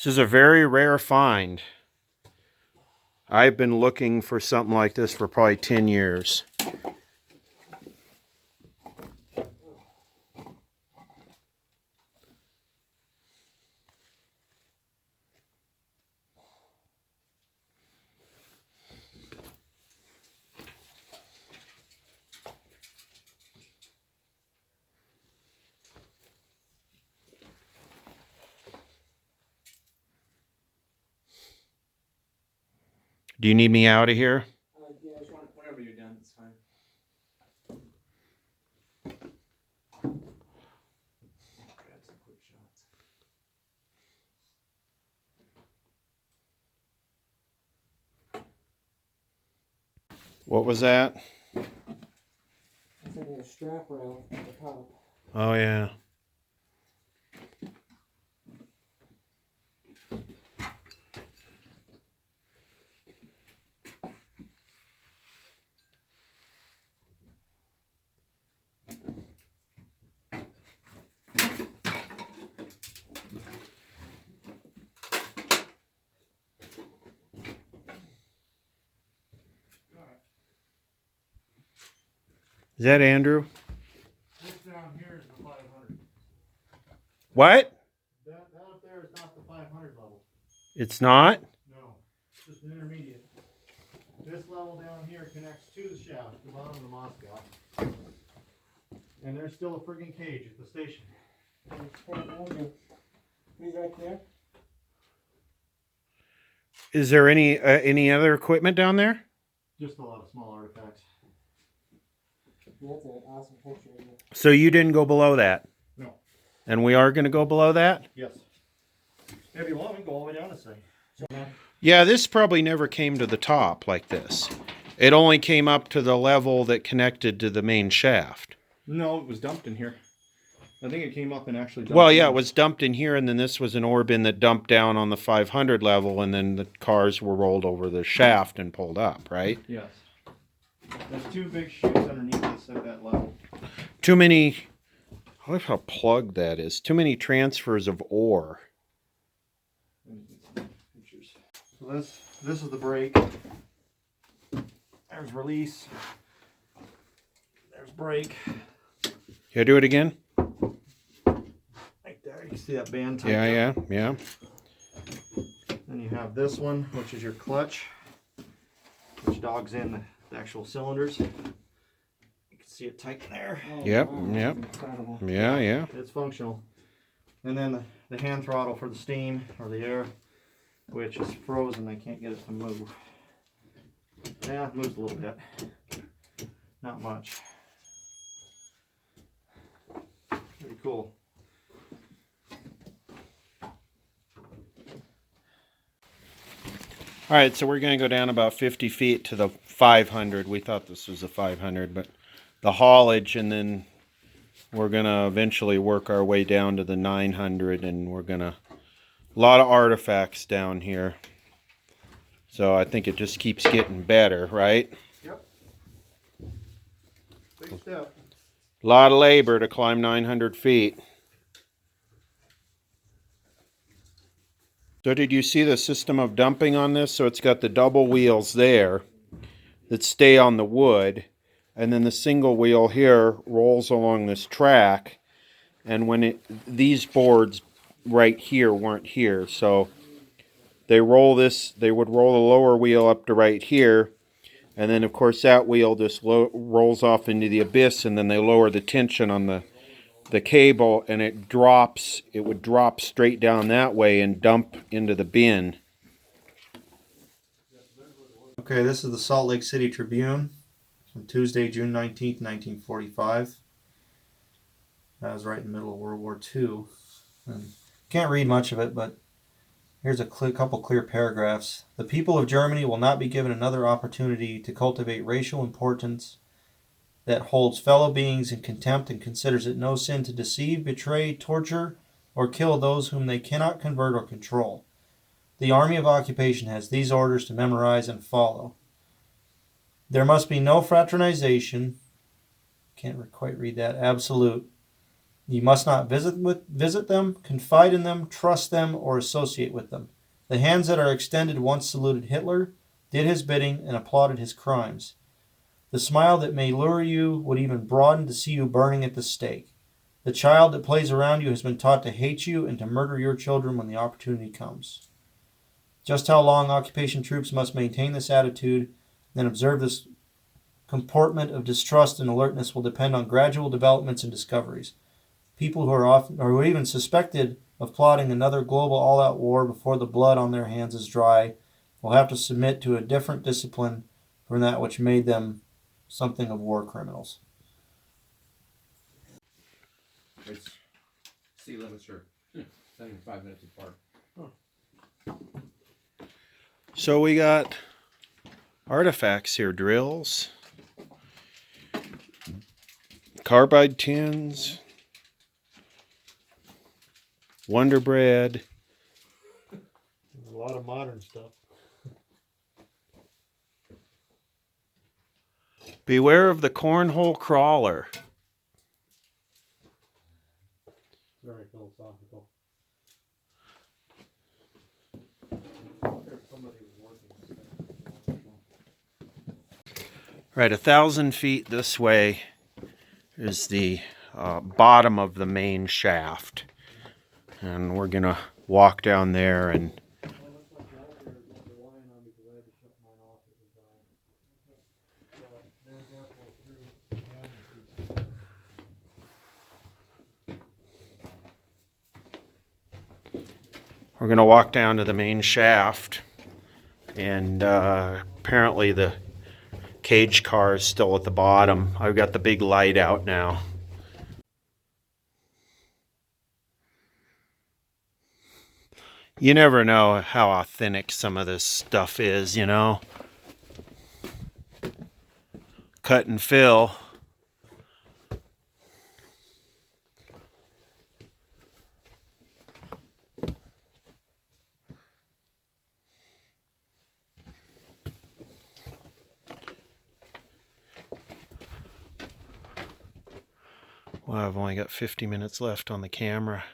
This is a very rare find. I've been looking for something like this for probably 10 years. Do you need me out of here? Yeah, I just want, whenever you're done, it's fine. Grab some quick shots. What was that? I think a strap rail at the top. Oh, yeah. Is that Andrew? This down here is the 500. What? That up there is not the 500 level. It's not? No, it's just an intermediate. This level down here connects to the shaft, the bottom of the Moscow. And there's still a friggin' cage at the station. He's right there. Is there any other equipment down there? Just a lot of small artifacts. That's an awesome picture. Isn't it? So you didn't go below that? No. And we are going to go below that? Yes. If you want, we can go all the way down this thing. Yeah, this probably never came to the top like this. It only came up to the level that connected to the main shaft. No, it was dumped in here. I think it came up and actually dumped. Well, yeah, it was dumped in here, and then this was an ore bin that dumped down on the 500 level, and then the cars were rolled over the shaft and pulled up, right? Yes. There's two big chutes underneath us at that level. Too many, I wonder how plugged that is. Too many transfers of ore. So this is the brake. There's release. There's brake. Can I do it again? Right there, you can see that band tight. Yeah. Then you have this one, which is your clutch, which dogs in the actual cylinders. You can see it tight there. Oh, Yep, wow, yep. that's incredible. Yeah. It's functional. And then the hand throttle for the steam or the air, which is frozen. I can't get it to move. Yeah, it moves a little bit. Not much. Pretty cool. All right, so we're going to go down about 50 feet to the 500. We thought this was a 500, but the haulage, and then we're going to eventually work our way down to the 900, and we're going to, a lot of artifacts down here. So I think it just keeps getting better, right? Yep. Big step. A lot of labor to climb 900 feet. So did you see the system of dumping on this? So it's got the double wheels there that stay on the wood, and then the single wheel here rolls along this track, and when these boards right here weren't here, so they roll this, they would roll the lower wheel up to right here, and then of course that wheel just rolls off into the abyss, and then they lower the tension on the cable, and it would drop straight down that way and dump into the bin. Okay, this is the Salt Lake City Tribune from Tuesday, June 19th, 1945. That was right in the middle of World War II. And can't read much of it, but here's a couple clear paragraphs. The people of Germany will not be given another opportunity to cultivate racial importance that holds fellow beings in contempt and considers it no sin to deceive, betray, torture, or kill those whom they cannot convert or control. The Army of Occupation has these orders to memorize and follow. There must be no fraternization. Can't quite read that. Absolute. You must not visit them, confide in them, trust them, or associate with them. The hands that are extended once saluted Hitler, did his bidding, and applauded his crimes. The smile that may lure you would even broaden to see you burning at the stake. The child that plays around you has been taught to hate you and to murder your children when the opportunity comes. Just how long occupation troops must maintain this attitude and observe this comportment of distrust and alertness will depend on gradual developments and discoveries. People who are even suspected of plotting another global all-out war before the blood on their hands is dry will have to submit to a different discipline from that which made them something of war criminals. It's sea limits are 75 minutes apart. So we got artifacts here, drills, carbide tins, Wonder Bread. A lot of modern stuff. Beware of the cornhole crawler. Very philosophical. Right, 1,000 feet this way is the bottom of the main shaft. And we're going to walk down there and we're going to walk down to the main shaft, and apparently the cage car is still at the bottom. I've got the big light out now. You never know how authentic some of this stuff is, you know. Cut and fill. Well, I've only got 50 minutes left on the camera.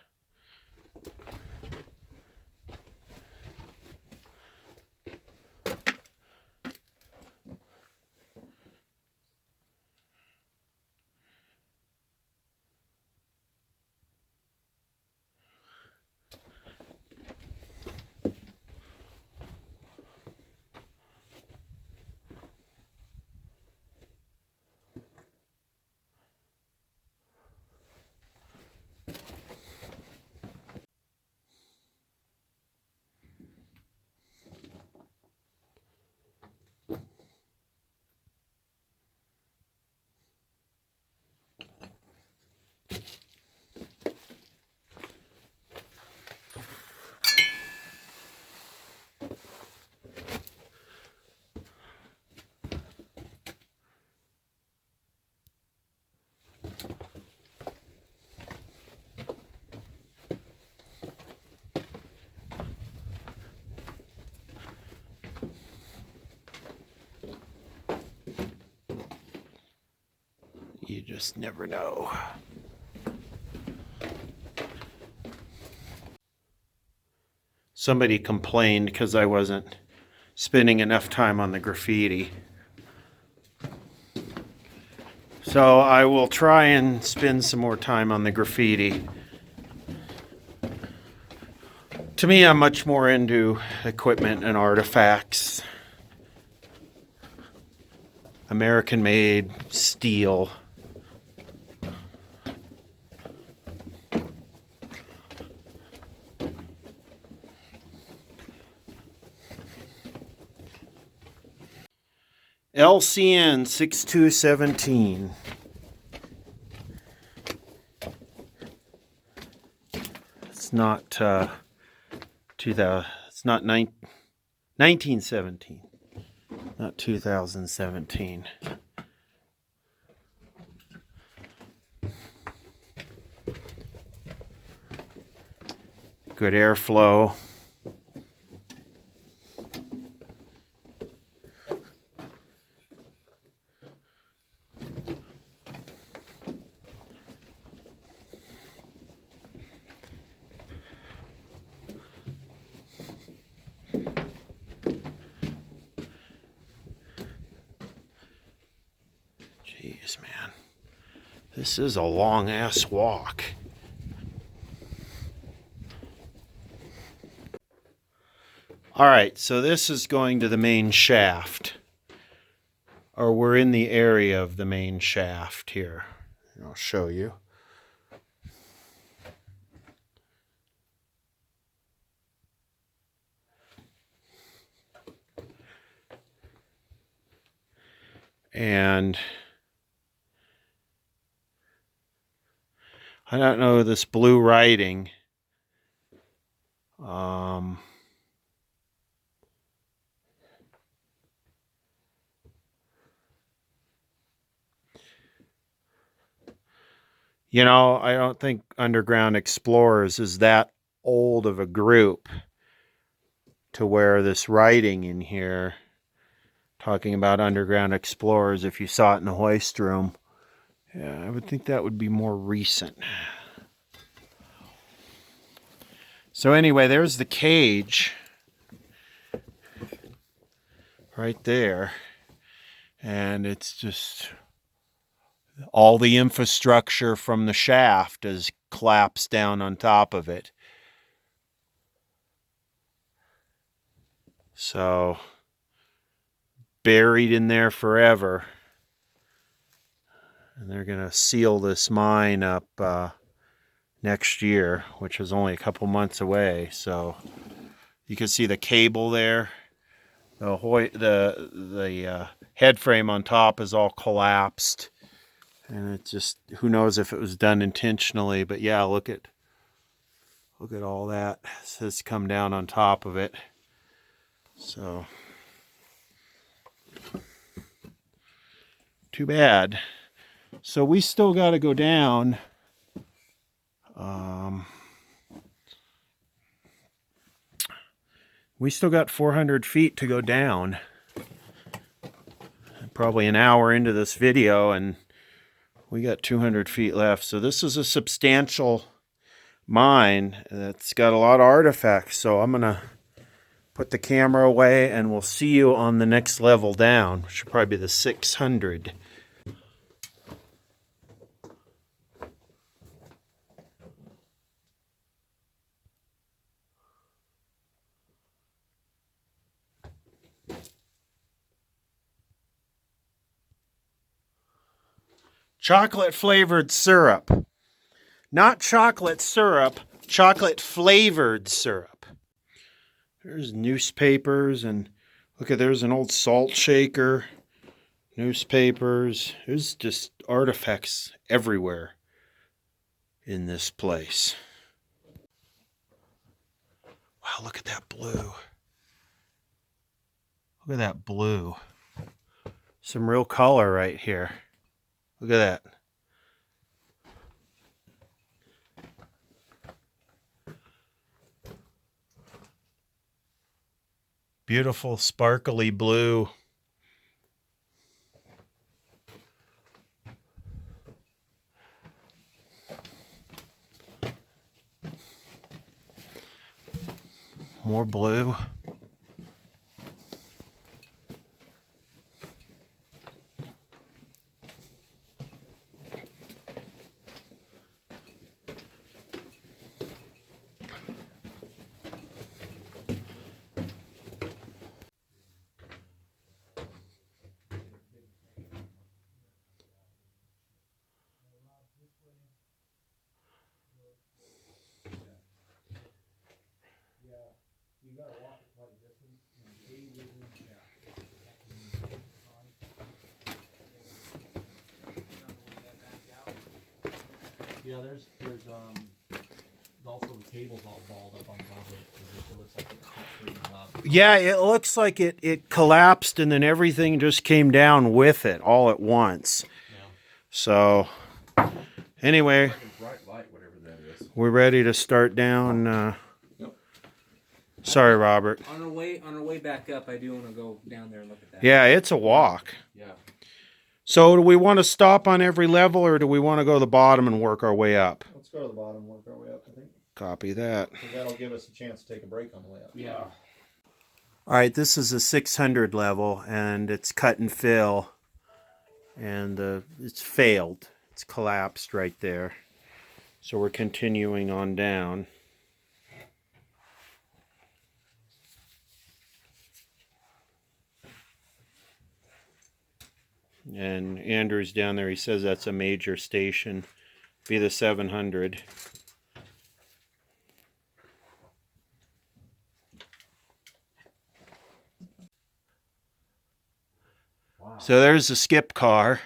you just never know. Somebody complained because I wasn't spending enough time on the graffiti. So I will try and spend some more time on the graffiti. To me, I'm much more into equipment and artifacts. American-made steel. LCN 6217. It's not 2000. It's not 1917. Not 2017. Good airflow. Jeez, man. This is a long-ass walk. All right, so this is going to the main shaft. Or we're in the area of the main shaft here. I'll show you. And I don't know this blue writing. You know, I don't think Underground Explorers is that old of a group to where this writing in here, talking about Underground Explorers, if you saw it in the Hoist room, yeah, I would think that would be more recent. So anyway, there's the cage right there. And it's just all the infrastructure from the shaft has collapsed down on top of it. So buried in there forever. And they're going to seal this mine up next year, which is only a couple months away. So you can see the cable there. The head frame on top is all collapsed. And it just, who knows if it was done intentionally, but yeah, look at all that has come down on top of it. So too bad. So we still got to go down. We still got 400 feet to go down. Probably an hour into this video, and we got 200 feet left. So this is a substantial mine that's got a lot of artifacts. So I'm going to put the camera away, and we'll see you on the next level down, which should probably be the 600. Chocolate flavored syrup. Not chocolate syrup, chocolate flavored syrup. There's newspapers, and look at, there's an old salt shaker. Newspapers. There's just artifacts everywhere in this place. Wow, look at that blue. Look at that blue. Some real color right here. Look at that. Beautiful, sparkly blue. blue. Yeah, there's also the cables all balled up on top of it. It looks like it's freezing up. Yeah, it looks like it collapsed and then everything just came down with it all at once. Yeah. So, anyway, Bright light, whatever that is. we're ready to start down. Yep. Sorry, Robert. On our way back up, I do want to go down there and look at that. Yeah, it's a walk. Yeah. So do we want to stop on every level or do we want to go to the bottom and work our way up? Let's go to the bottom, work our way up, I think. Copy that. Because that'll give us a chance to take a break on the way up. Yeah. All right, this is a 600 level and it's cut and fill and it's failed. It's collapsed right there. So we're continuing on down. And Andrew's down there. He says that's a major station. Be the 700. Wow. So there's the skip car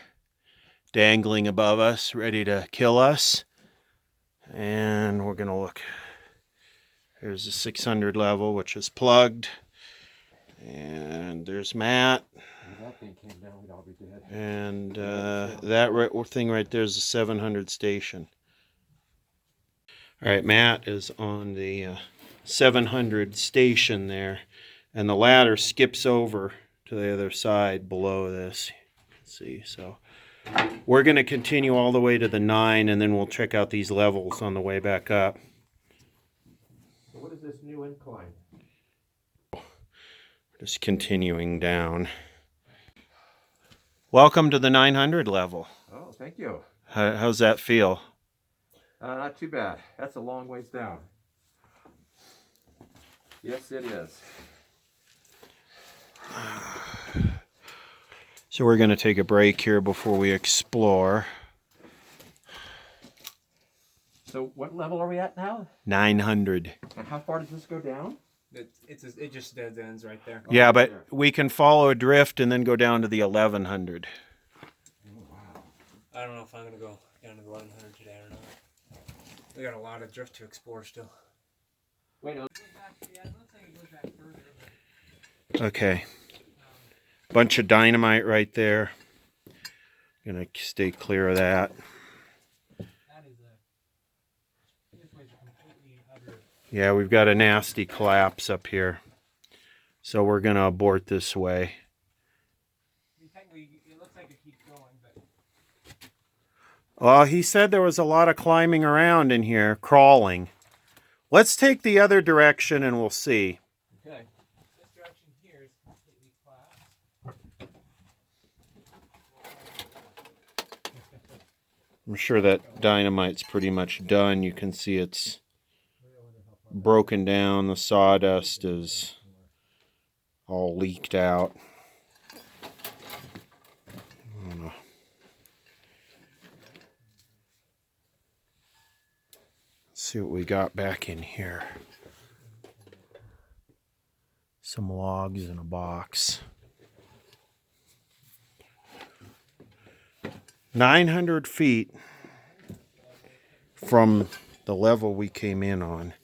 dangling above us, ready to kill us. And we're going to look. Here's the 600 level, which is plugged. And there's Matt. If that thing came down, we'd all be dead. And that thing right there is the 700 station. All right, Matt is on the 700 station there. And the ladder skips over to the other side below this. You can see. So we're going to continue all the way to the 9, and then we'll check out these levels on the way back up. So what is this new incline? Just continuing down. Welcome to the 900 level. Oh, thank you. How's that feel? Not too bad. That's a long ways down. Yes, it is. So we're going to take a break here before we explore. So what level are we at now? 900. And how far does this go down? It just dead ends right there. Yeah, but we can follow a drift and then go down to the 1100. Oh, wow. I don't know if I'm gonna go down to the 1100 today or not. We got a lot of drift to explore still. Wait, no. Yeah, it looks like it goes back further. Okay. Bunch of dynamite right there. Gonna stay clear of that. That is this place is completely utter. Yeah, we've got a nasty collapse up here. So we're gonna abort this way. Technically, it looks like it keeps going, but Well, he said there was a lot of climbing around in here, crawling. Let's take the other direction and we'll see. okay. This direction here is completely collapsed. I'm sure that dynamite's pretty much done. You can see it's broken down. The sawdust is all leaked out. I don't know. Let's see what we got back in here. Some logs in a box. 900 feet from the level we came in on.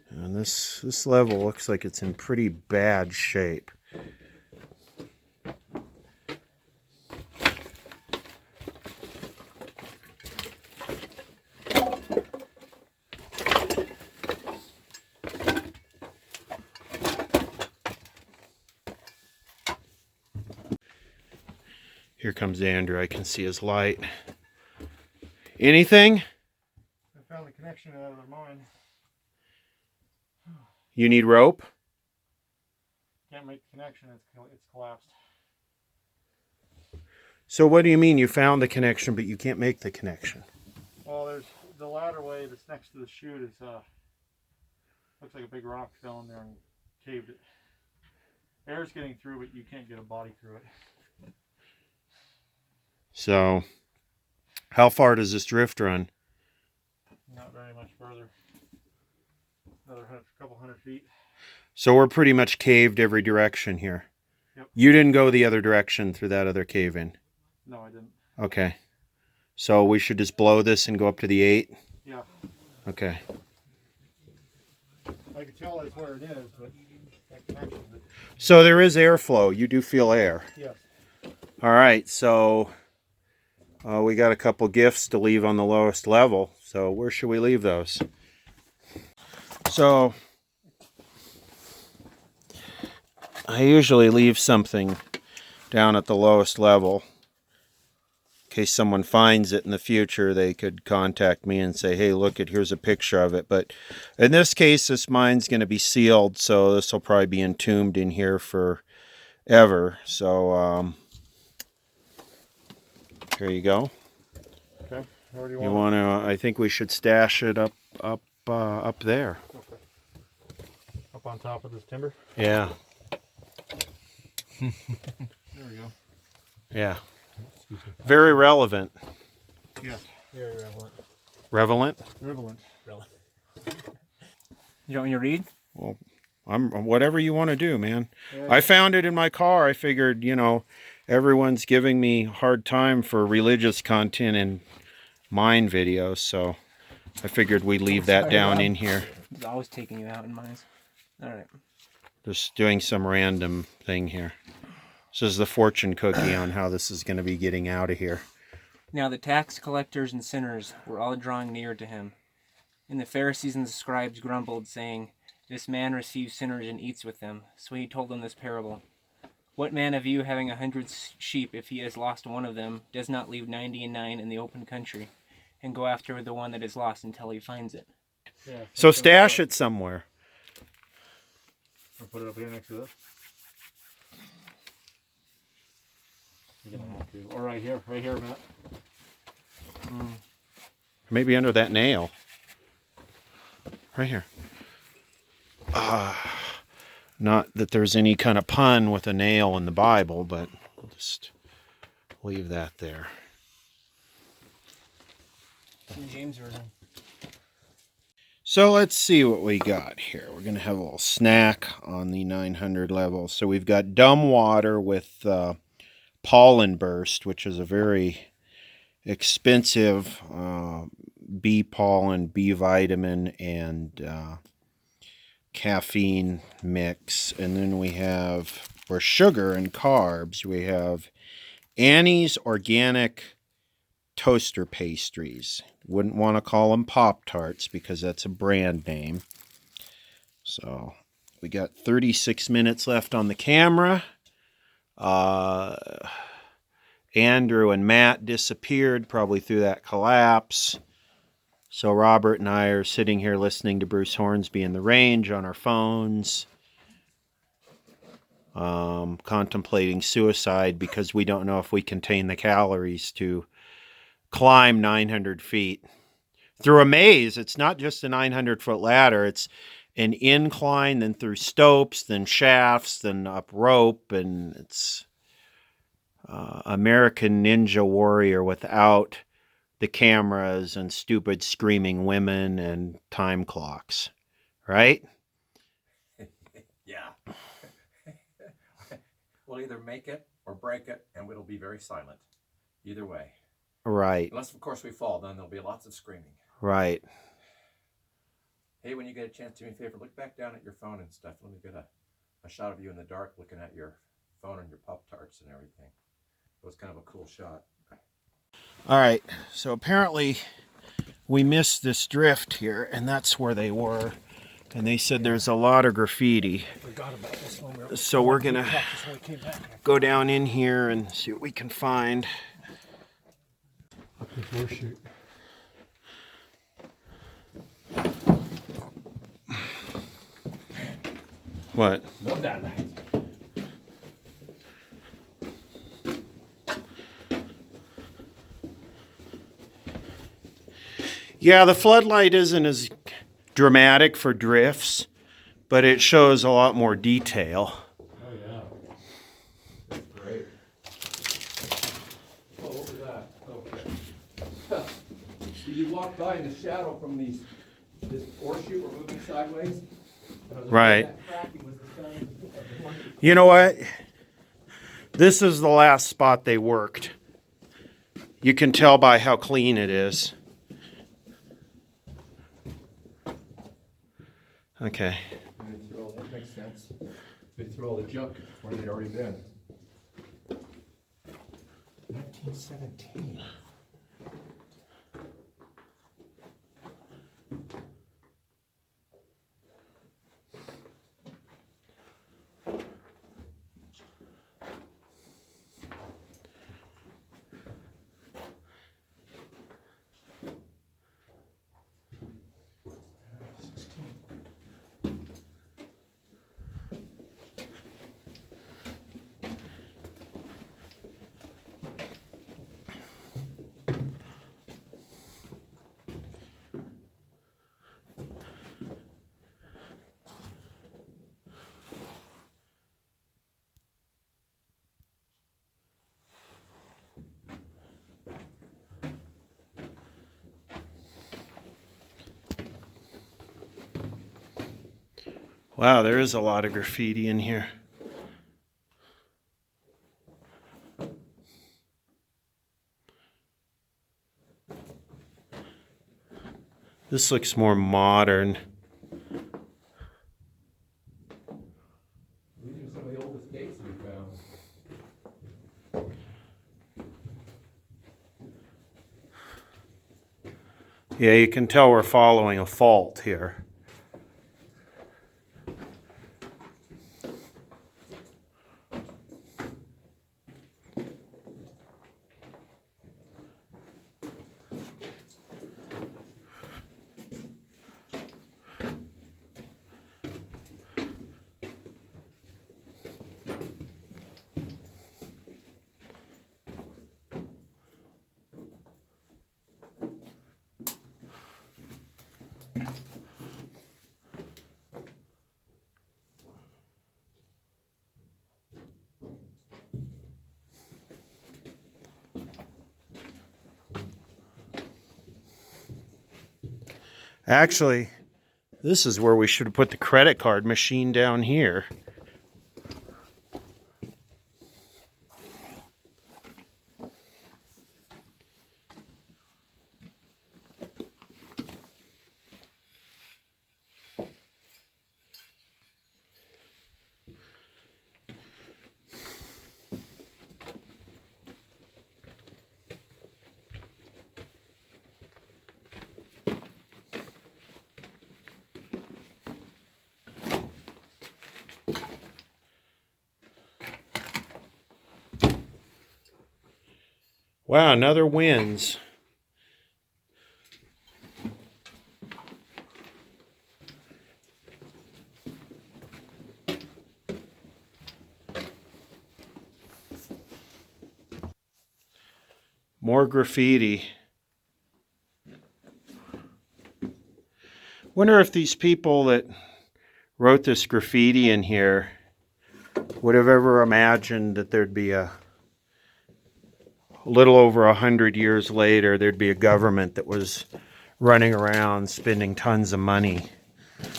And this level looks like it's in pretty bad shape. Here comes Andrew. I can see his light. Anything? I found the out of their mind. You need rope? Can't make the connection. It's collapsed. So what do you mean you found the connection, but you can't make the connection? Well, there's the ladderway that's next to the chute is looks like a big rock fell in there and caved it. Air's getting through, but you can't get a body through it. So, how far does this drift run? Not very much further. Another couple hundred feet. So we're pretty much caved every direction here. Yep. You didn't go the other direction through that other cave-in? No, I didn't. Okay. So we should just blow this and go up to the 8? Yeah. Okay. I can tell that's where it is, but that connection. So there is airflow. You do feel air. Yes. All right. So we got a couple gifts to leave on the lowest level. So where should we leave those? So I usually leave something down at the lowest level. In case someone finds it in the future, they could contact me and say, hey, look, here's a picture of it. But in this case, this mine's going to be sealed, so this will probably be entombed in here forever. So here you go. Okay. Where do you You want want to? I think we should stash it up there. Okay. Up on top of this timber? Yeah. There we go. Yeah. Very relevant. Yes. Very relevant. Relevant? Relevant. You want me to read? Well, I'm whatever you want to do, man. Yeah. I found it in my car. I figured, everyone's giving me a hard time for religious content and mine videos, so I figured we'd leave that down in here. It's always taking you out in mines. All right. Just doing some random thing here. This is the fortune cookie on how this is going to be getting out of here. Now the tax collectors and sinners were all drawing near to him. And the Pharisees and the scribes grumbled, saying, this man receives sinners and eats with them. So he told them this parable. What man of you, having 100 sheep, if he has lost one of them, does not leave 99 in the open country, and go after the one that is lost until he finds it? Yeah. So stash it somewhere. I'll put it up here next to this. You're gonna have to. Or right here, Matt. Maybe under that nail. Right here. Not that there's any kind of pun with a nail in the Bible, but we'll just leave that there. King James Version. So let's see what we got here. We're going to have a little snack on the 900 level. So we've got dumb water with pollen burst, which is a very expensive bee pollen, B vitamin, and caffeine mix. And then we have, for sugar and carbs, we have Annie's Organic Toaster Pastries. Wouldn't want to call them Pop-Tarts because that's a brand name. So we got 36 minutes left on the camera. Andrew and Matt disappeared probably through that collapse. So Robert and I are sitting here listening to Bruce Hornsby in the range on our phones, contemplating suicide because we don't know if we contain the calories to climb 900 feet through a maze. It's not just a 900-foot ladder. It's an incline, then through stopes, then shafts, then up rope, and it's American Ninja Warrior without the cameras and stupid screaming women and time clocks, right? Yeah. We'll either make it or break it, and it'll be very silent. Either way. Right. Unless, of course, we fall, then there'll be lots of screaming. Right. Hey, when you get a chance, do me a favor, look back down at your phone and stuff. Let me get a shot of you in the dark looking at your phone and your Pop-Tarts and everything. It was kind of a cool shot. All right, so apparently we missed this drift here, and that's where they were. And they said there's a lot of graffiti. Forgot about this one. So we're going to go down in here and see what we can find. Up the floor chute. What? Love that light. Yeah, the floodlight isn't as dramatic for drifts, but it shows a lot more detail. Oh yeah. That's great. Oh, look at that. Okay. Did you walk by in the shadow from this horseshoe we're moving sideways? Right. You know what? This is the last spot they worked. You can tell by how clean it is. Okay. That makes sense. They threw all the junk where they'd already been. 1917. Wow, there is a lot of graffiti in here. This looks more modern. These are some of the oldest gates we found. Yeah, you can tell we're following a fault here. Actually, this is where we should have put the credit card machine down here. Wow, another winze. More graffiti. Wonder if these people that wrote this graffiti in here would have ever imagined that there'd be a little over 100 years later, there'd be a government that was running around spending tons of money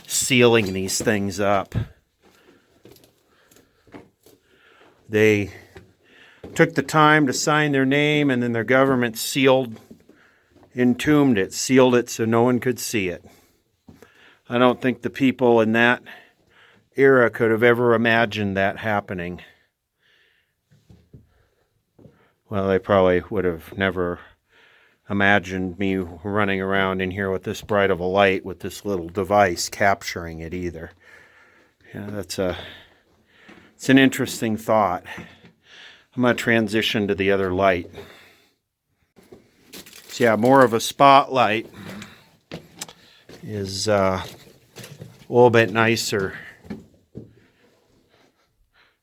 sealing these things up. They took the time to sign their name, and then their government entombed it, sealed it so no one could see it. I don't think the people in that era could have ever imagined that happening. Well, they probably would have never imagined me running around in here with this bright of a light with this little device capturing it either. Yeah, it's an interesting thought. I'm going to transition to the other light. So yeah, more of a spotlight is a little bit nicer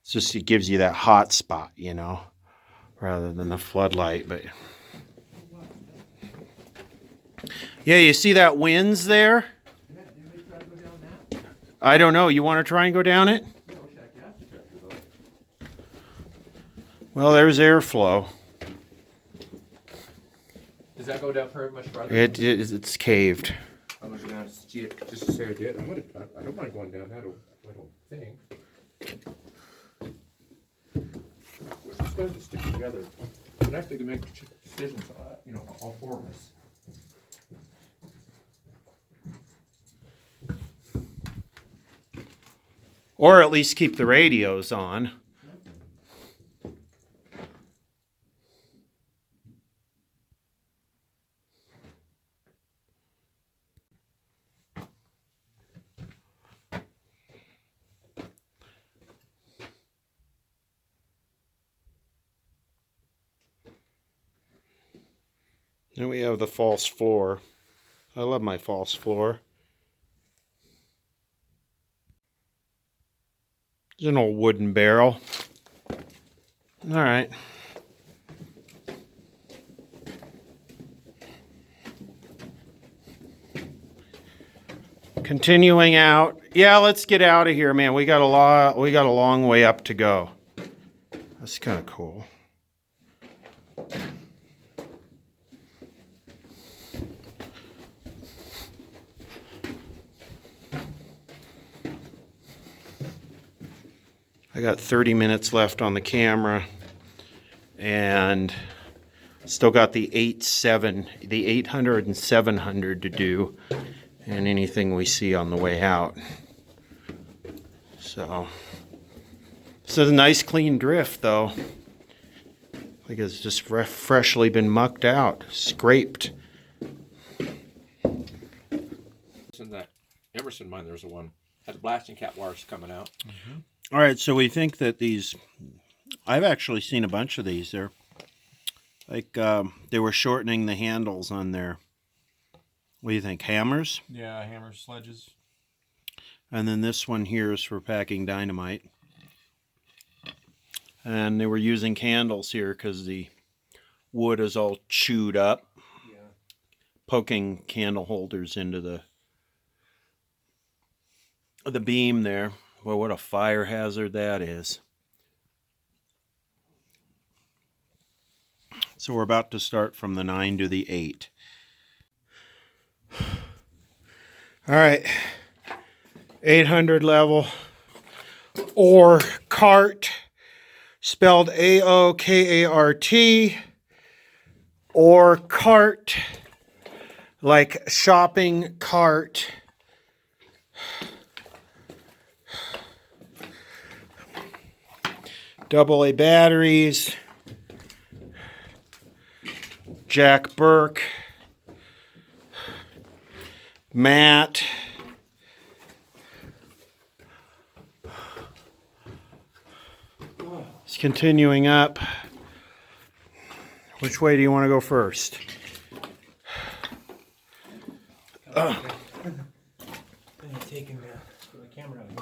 It's just, it gives you that hot spot, you know, rather than the floodlight. But yeah, you see that winze there? I don't know. You want to try and go down it? Well, there's airflow. Does that go down very much farther? It's caved. I'm going to go down just to say I did. I don't mind going down that little thing. We're supposed to stick together. We have to make decisions, you know, all four of us. Or at least keep the radios on. Then we have the false floor. I love my false floor. There's an old wooden barrel. All right. Continuing out. Yeah, let's get out of here, man. We got a long way up to go. That's kind of cool. I got 30 minutes left on the camera, and still got the 800 and 700 to do, and anything we see on the way out. So, this is a nice clean drift, though. Like it's just freshly been mucked out, scraped. In that Emerson mine, there's one had the blasting cap wires coming out. Mm-hmm. All right, so we think that these, I've actually seen a bunch of these. They're like, they were shortening the handles on their, what do you think, hammers? Yeah, hammers, sledges. And then this one here is for packing dynamite. And they were using candles here because the wood is all chewed up. Yeah. Poking candle holders into the beam there. Well, what a fire hazard that is. So we're about to start from the 9 to the 8. All right. 800 level. Or cart. Spelled A-O-K-A-R-T. Or cart. Like shopping cart. AA batteries, Jack Burke, Matt, it's continuing up. Which way do you want to go first? Taking the camera out of here.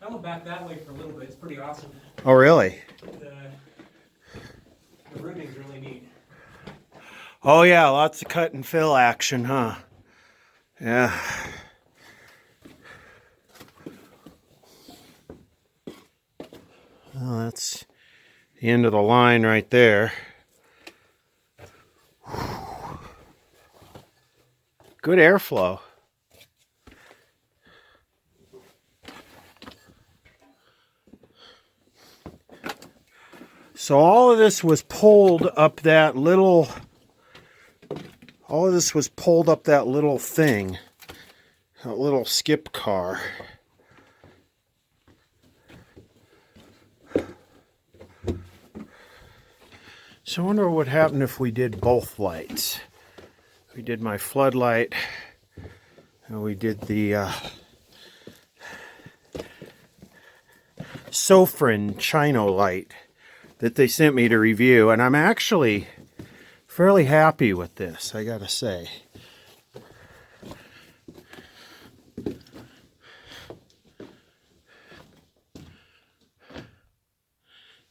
I went back that way for a little bit. It's pretty awesome. Oh, really? The ribbing's really neat. Oh, yeah. Lots of cut and fill action, huh? Yeah. Well, that's the end of the line right there. Good airflow. So all of this was pulled up that little, thing, that little skip car. So I wonder what would happen if we did both lights. We did my floodlight, and we did the Sofrin Chino light that they sent me to review, and I'm actually fairly happy with this, I gotta say.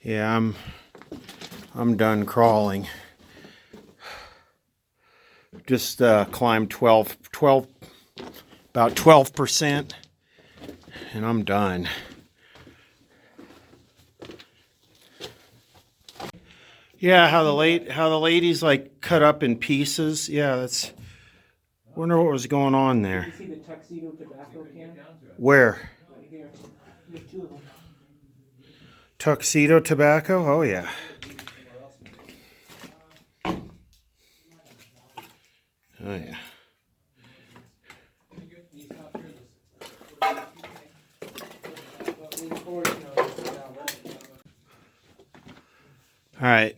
Yeah, I'm done crawling. Just climbed about 12%, and I'm done. Yeah, how the ladies like cut up in pieces. Yeah, that's. Wonder what was going on there. You see the tuxedo tobacco can? Where? Right here. There's two of them. Tuxedo tobacco? Oh yeah. Oh yeah. All right.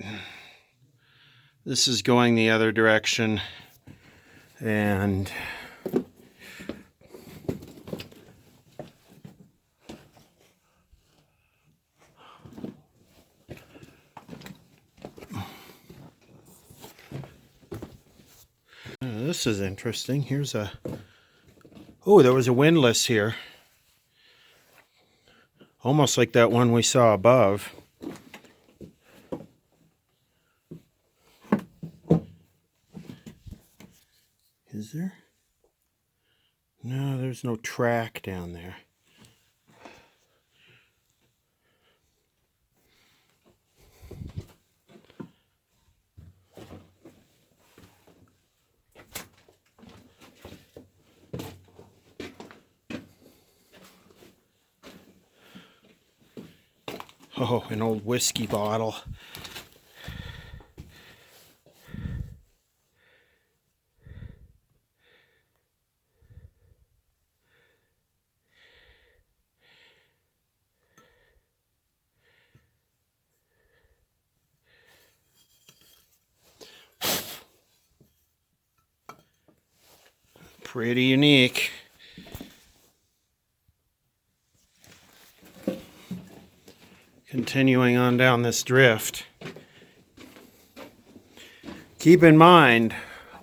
This is going the other direction, and this is interesting. Here's a. Oh, there was a windlass here. Almost like that one we saw above. Is there? No, there's no track down there. Oh, an old whiskey bottle. Pretty unique. Continuing on down this drift. Keep in mind,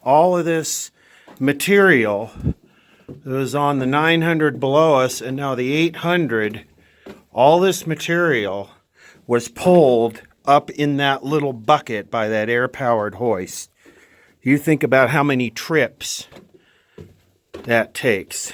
all of this material that was on the 900 below us and now the 800, all this material was pulled up in that little bucket by that air-powered hoist. You think about how many trips that takes.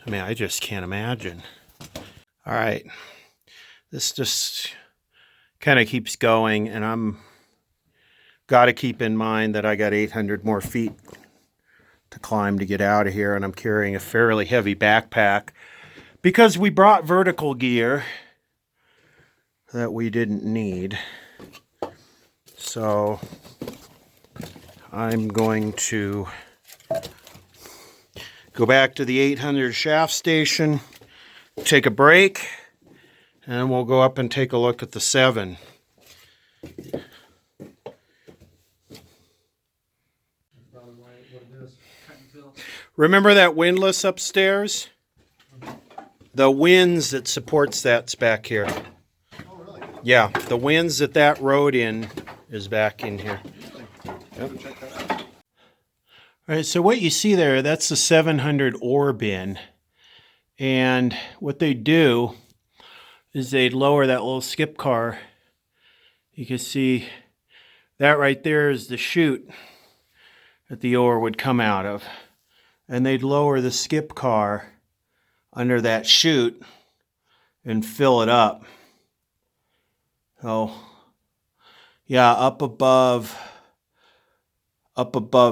I mean, I just can't imagine. All right, this just kind of keeps going, and I'm got to keep in mind that I got 800 more feet to climb to get out of here, and I'm carrying a fairly heavy backpack because we brought vertical gear that we didn't need. So I'm going to go back to the 800 shaft station, take a break, and we'll go up and take a look at the 7. Remember that windlass upstairs? The winze that supports that's back here. Oh, really? Yeah, the winze that rode in is back in here. Yep. Check that out. All right, so what you see there, that's the 700 ore bin. And what they do is they'd lower that little skip car. You can see that right there is the chute that the ore would come out of. And they'd lower the skip car under that chute and fill it up. So, yeah, up above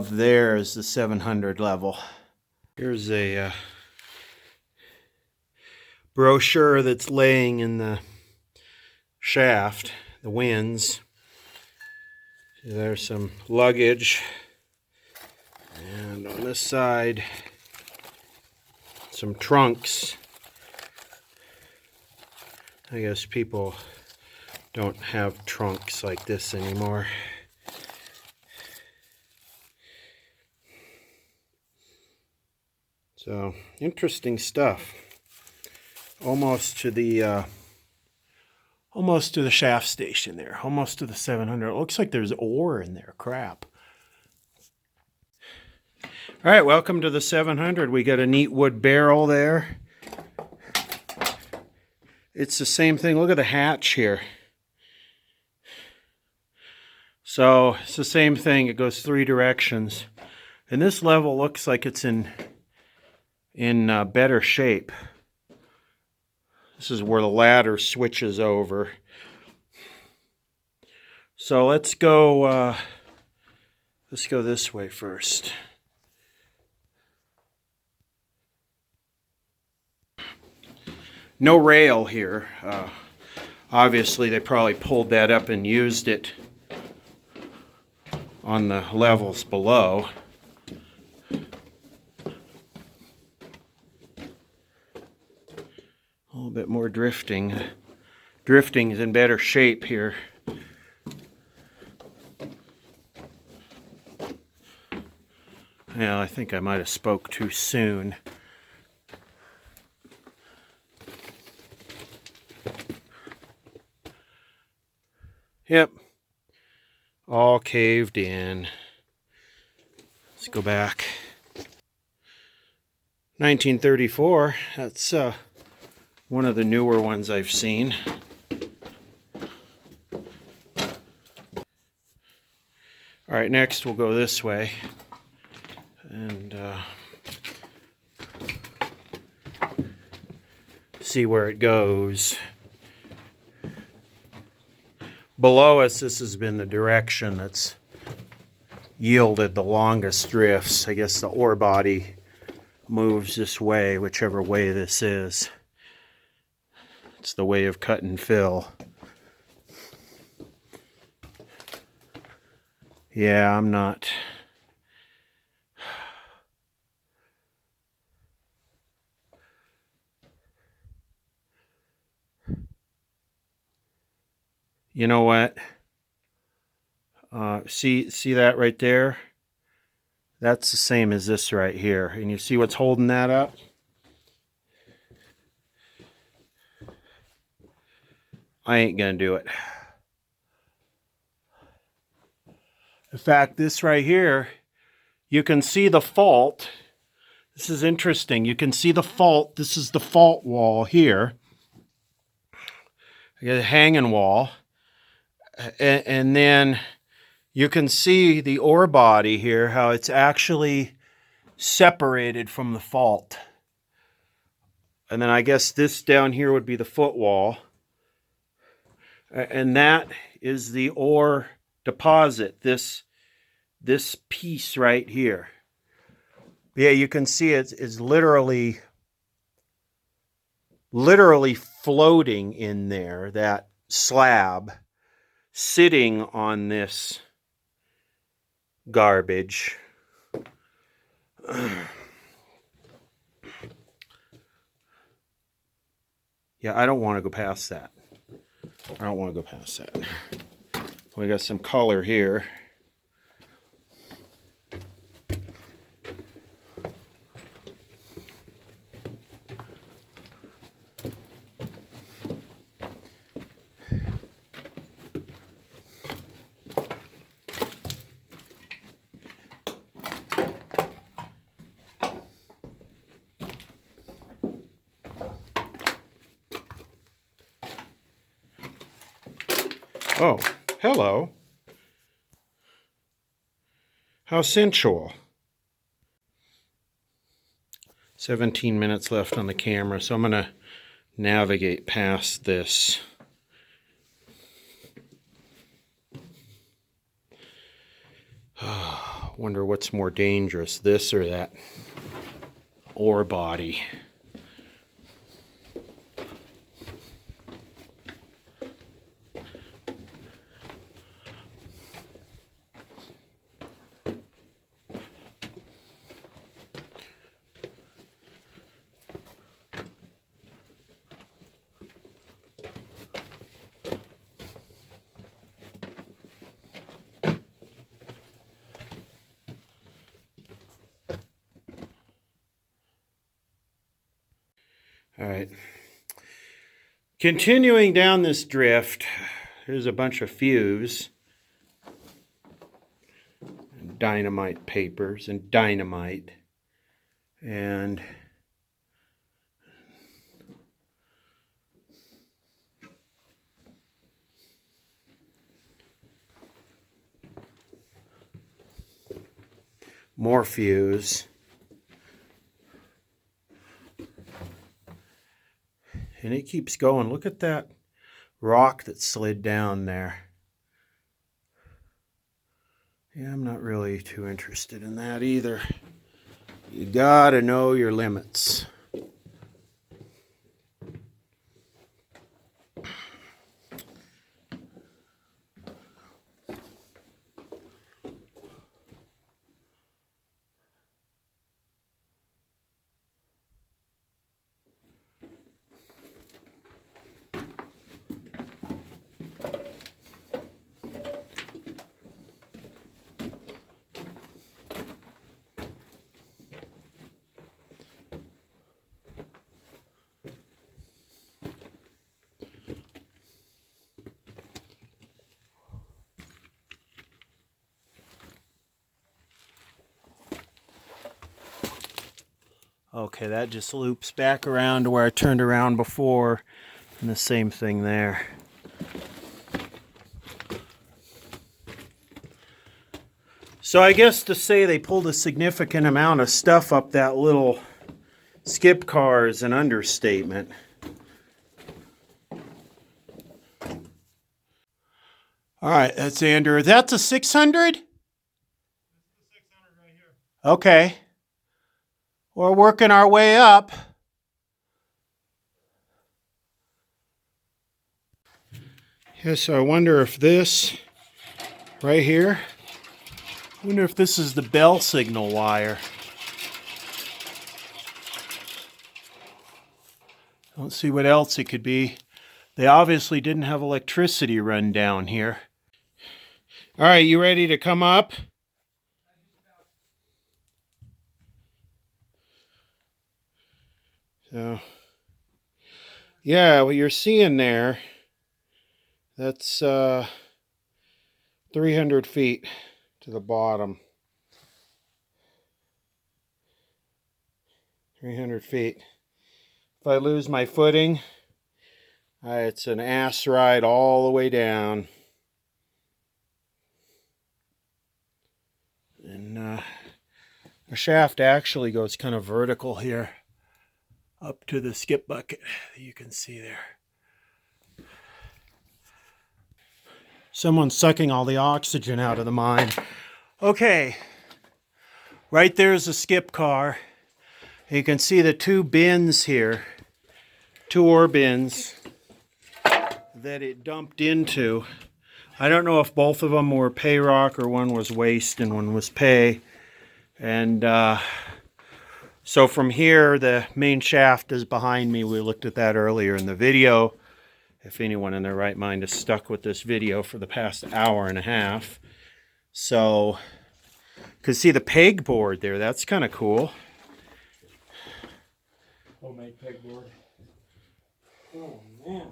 there is the 700 level. Here's a brochure that's laying in the shaft, the winze. There's some luggage. And on this side, some trunks. I guess people don't have trunks like this anymore. So, interesting stuff. Almost to the shaft station there. Almost to the 700. It looks like there's ore in there. Crap. All right, welcome to the 700. We got a neat wood barrel there. It's the same thing. Look at the hatch here. So it's the same thing. It goes 3 directions. And this level looks like it's in better shape. This is where the ladder switches over. So let's go this way first. No rail here. Obviously, they probably pulled that up and used it on the levels below. A little bit more drifting. Drifting is in better shape here. Yeah, I think I might have spoke too soon. Yep. All caved in. Let's go back. 1934. That's one of the newer ones I've seen. All right, next we'll go this way. And see where it goes. Below us, this has been the direction that's yielded the longest drifts. I guess the ore body moves this way, whichever way this is. It's the way of cut and fill. Yeah, I'm not... You know what? See that right there? That's the same as this right here. And you see what's holding that up? I ain't gonna do it. In fact, this right here, you can see the fault. This is interesting. You can see the fault. This is the fault wall here. I got a hanging wall. And then you can see the ore body here, how it's actually separated from the fault. And then I guess this down here would be the footwall. And that is the ore deposit, this piece right here. Yeah, you can see it's literally floating in there, that slab, sitting on this garbage. Yeah, I don't want to go past that. I don't want to go past that. We got some color here. Oh, hello. How sensual. 17 minutes left on the camera, so I'm going to navigate past this. Wonder what's more dangerous, this or that ore body. All right. Continuing down this drift, here's a bunch of fuse. And dynamite papers and dynamite. And more fuse. And it keeps going. Look at that rock that slid down there. Yeah, I'm not really too interested in that either. You gotta know your limits. Okay, that just loops back around to where I turned around before, and the same thing there. So I guess to say they pulled a significant amount of stuff up that little skip car is an understatement. All right, that's Andrew. That's a 600? This is the 600 right here. Okay. We're working our way up. Yeah, so I wonder if this right here, I wonder if this is the bell signal wire. Don't see what else it could be. They obviously didn't have electricity run down here. All right, you ready to come up? So, yeah, what you're seeing there, that's 300 feet to the bottom. 300 feet. If I lose my footing, it's an ass ride all the way down. And the shaft actually goes kind of vertical here, up to the skip bucket that you can see there. Someone's sucking all the oxygen out of the mine. Okay, right there's a skip car. You can see the two bins here, two ore bins that it dumped into. I don't know if both of them were pay rock or one was waste and one was pay. And so from here, the main shaft is behind me. We looked at that earlier in the video. If anyone in their right mind has stuck with this video for the past hour and a half. So, you can see the pegboard there. That's kind of cool. Homemade pegboard. Oh, man.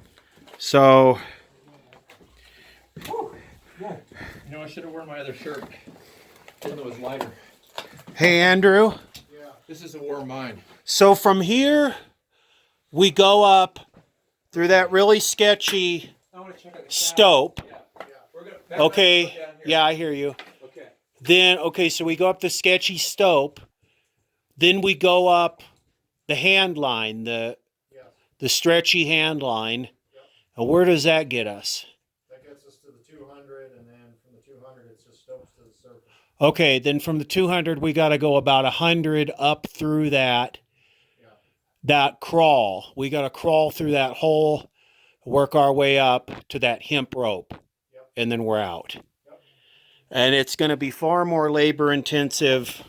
So, Yeah. You know, I should have worn my other shirt. Even though it was lighter. hey Andrew. Yeah. This is a warm mine. So from here, we go up through that really sketchy I want to check out the stope. Yeah. We're gonna, Okay, down here. yeah, I hear you. Okay. Then, okay, so we go up the sketchy stope. Then we go up the hand line, the stretchy hand line. And where does that get us? That gets us to the 200, and then from the 200, it's just stopes to the surface. Okay, then from the 200, we got to go about 100 up through that crawl. We got to crawl through that hole, work our way up to that hemp rope, and then we're out. And it's going to be far more labor intensive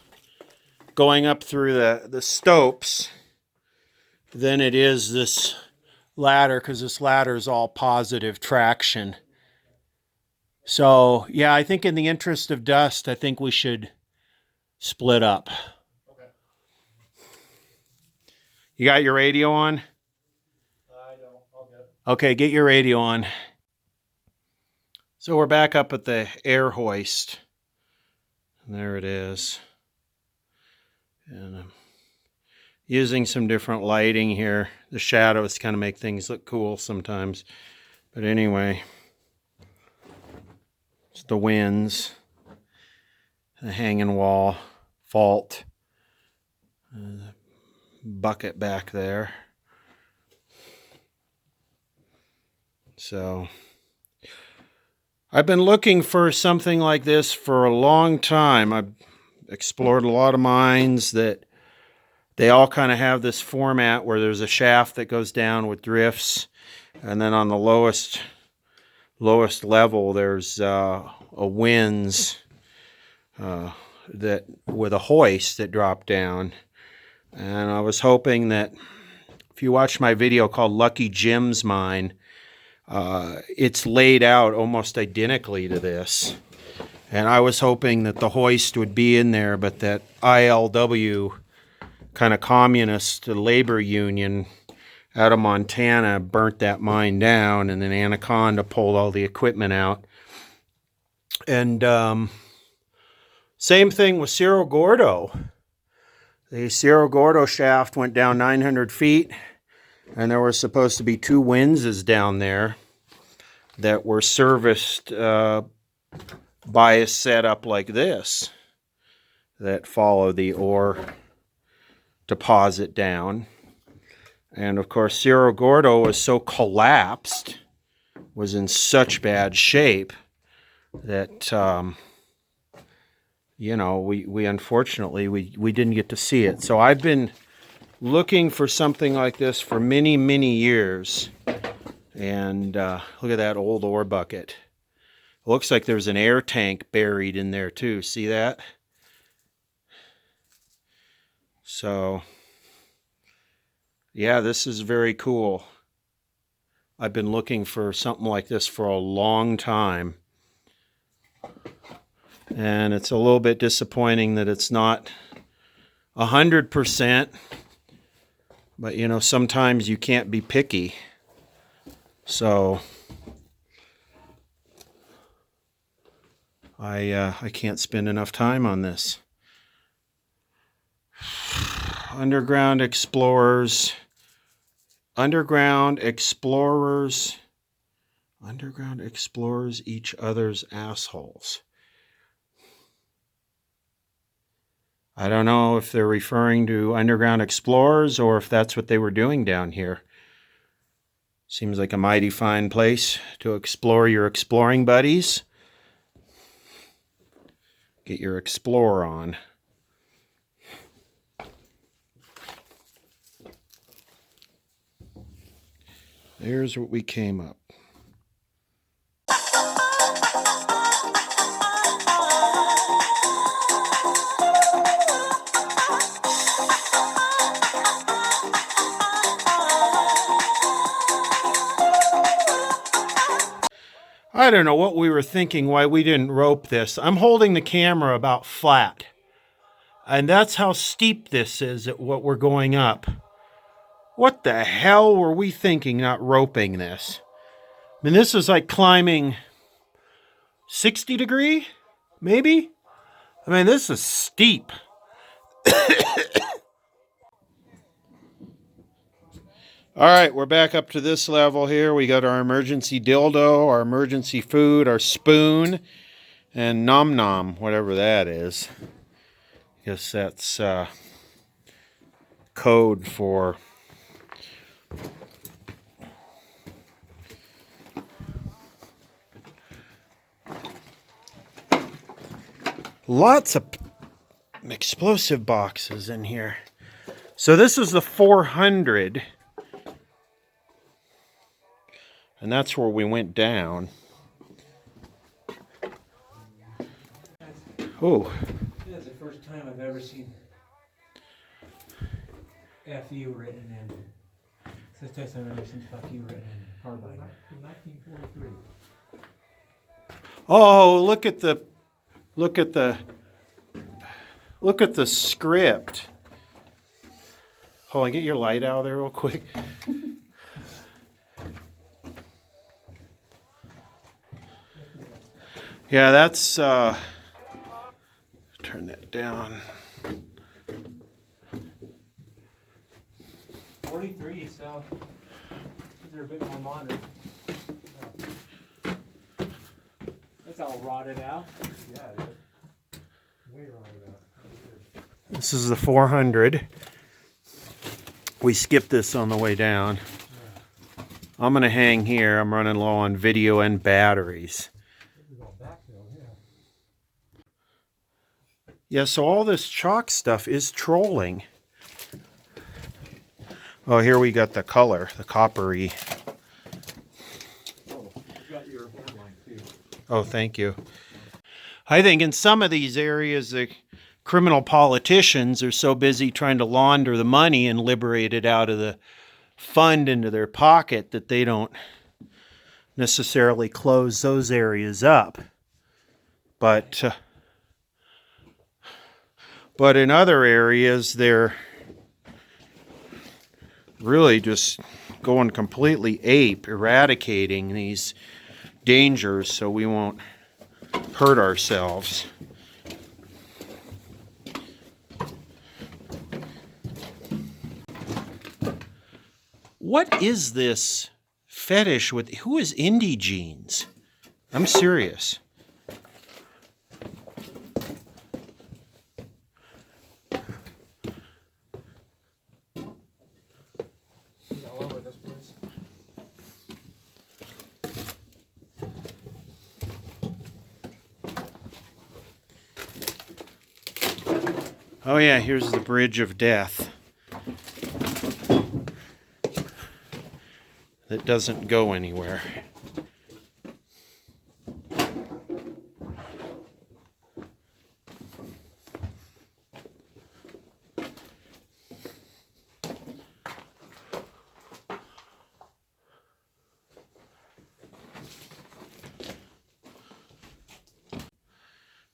going up through the stopes than it is this ladder, because this ladder is all positive traction. So, yeah, I think in the interest of dust, I think we should split up. Okay. You got your radio on? Okay, get your radio on. So we're back up at the air hoist. And there it is. And I'm using some different lighting here. The shadows kind of make things look cool sometimes. But anyway, it's the winze, the hanging wall, fault, the bucket back there. So I've been looking for something like this for a long time. I've explored a lot of mines that they all kind of have this format where there's a shaft that goes down with drifts, and then on the lowest level there's a winze that with a hoist that dropped down. And I was hoping that if you watch my video called Lucky Jim's Mine, it's laid out almost identically to this. And I was hoping that the hoist would be in there, but that ILW kind of communist labor union out of Montana burnt that mine down, and then Anaconda pulled all the equipment out. And same thing with Cerro Gordo. The Cerro Gordo shaft went down 900 feet, and there were supposed to be 2 winzes down there that were serviced by a setup like this that follow the ore deposit down. And of course, Cerro Gordo was so collapsed, was in such bad shape that you know, we unfortunately we didn't get to see it. So I've been looking for something like this for many years. And look at that old ore bucket. It looks like there's an air tank buried in there too. See that? So yeah, this is very cool. I've been looking for something like this for a long time. And it's a little bit disappointing that it's not 100%. But you know, sometimes you can't be picky. So I can't spend enough time on this. Underground explorers each other's assholes. I don't know if they're referring to underground explorers or if that's what they were doing down here. Seems like a mighty fine place to explore your exploring buddies. Get your explorer on. There's what we came up. I don't know what we were thinking, why we didn't rope this. I'm holding the camera about flat. And that's how steep this is at what we're going up. What the hell were we thinking not roping this? I mean, this is like climbing 60 degree, maybe? I mean, this is steep. All right, we're back up to this level here. We got our emergency dildo, our emergency food, our spoon, and nom nom, whatever that is. I guess that's code for lots of explosive boxes in here. So this is the 400. And that's where we went down. Oh. That's the first time I've ever seen FU written in. It's the first time I've ever seen fuck you written in carbide. 1943. Oh, look at the script. Hold on, get your light out of there real quick. Yeah, that's, turn that down. 43, so they're a bit more modern. It's all rotted out. Yeah, it is. Way rotted out. This is the 400. We skipped this on the way down. I'm going to hang here. I'm running low on video and batteries. Yeah, so all this chalk stuff is trolling. Oh, here we got the color, the coppery. Oh, you got your hairline too. Oh, thank you. I think in some of these areas, the criminal politicians are so busy trying to launder the money and liberate it out of the fund into their pocket that they don't necessarily close those areas up. But in other areas, they're really just going completely ape, eradicating these dangers so we won't hurt ourselves. What is this fetish with, who is Indie Jeans? I'm serious. All over this place. Oh yeah, here's the Bridge of Death. That doesn't go anywhere.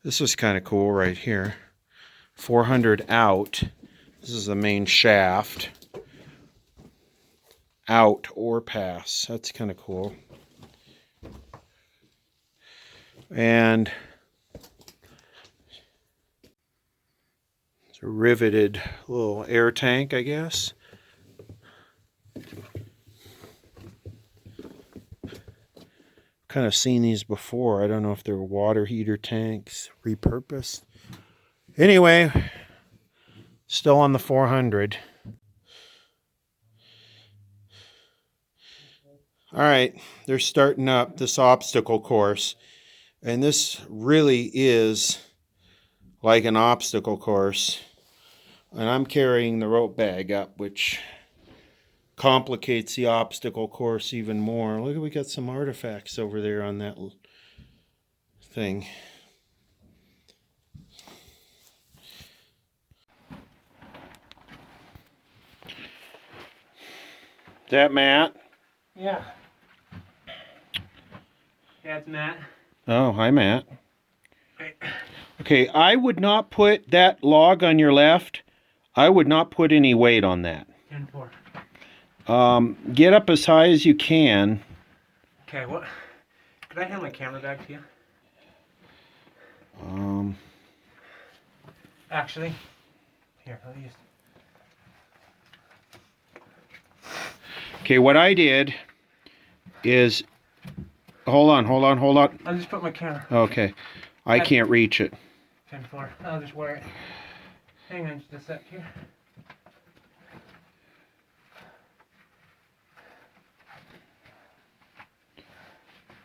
This is kind of cool right here. 400 out. This is the main shaft. Out or pass. That's kind of cool. And it's a riveted little air tank, I guess. Kind of seen these before. I don't know if they're water heater tanks, repurposed. Anyway, still on the 400. All right, they're starting up this obstacle course, and this really is like an obstacle course. And I'm carrying the rope bag up, which complicates the obstacle course even more. Look, we got some artifacts over there on that thing. That Matt? Yeah. Yeah, it's Matt. Oh, hi, Matt. Right. Okay, I would not put that log on your left. I would not put any weight on that. 10-4. Get up as high as you can. Okay, what? Could I hand my camera back to you? Actually, here, let me just... Okay, what I did is... Hold on. I'll just put my camera. Okay, I can't reach it. 10-4. I'll just wear it. Hang on just a sec here.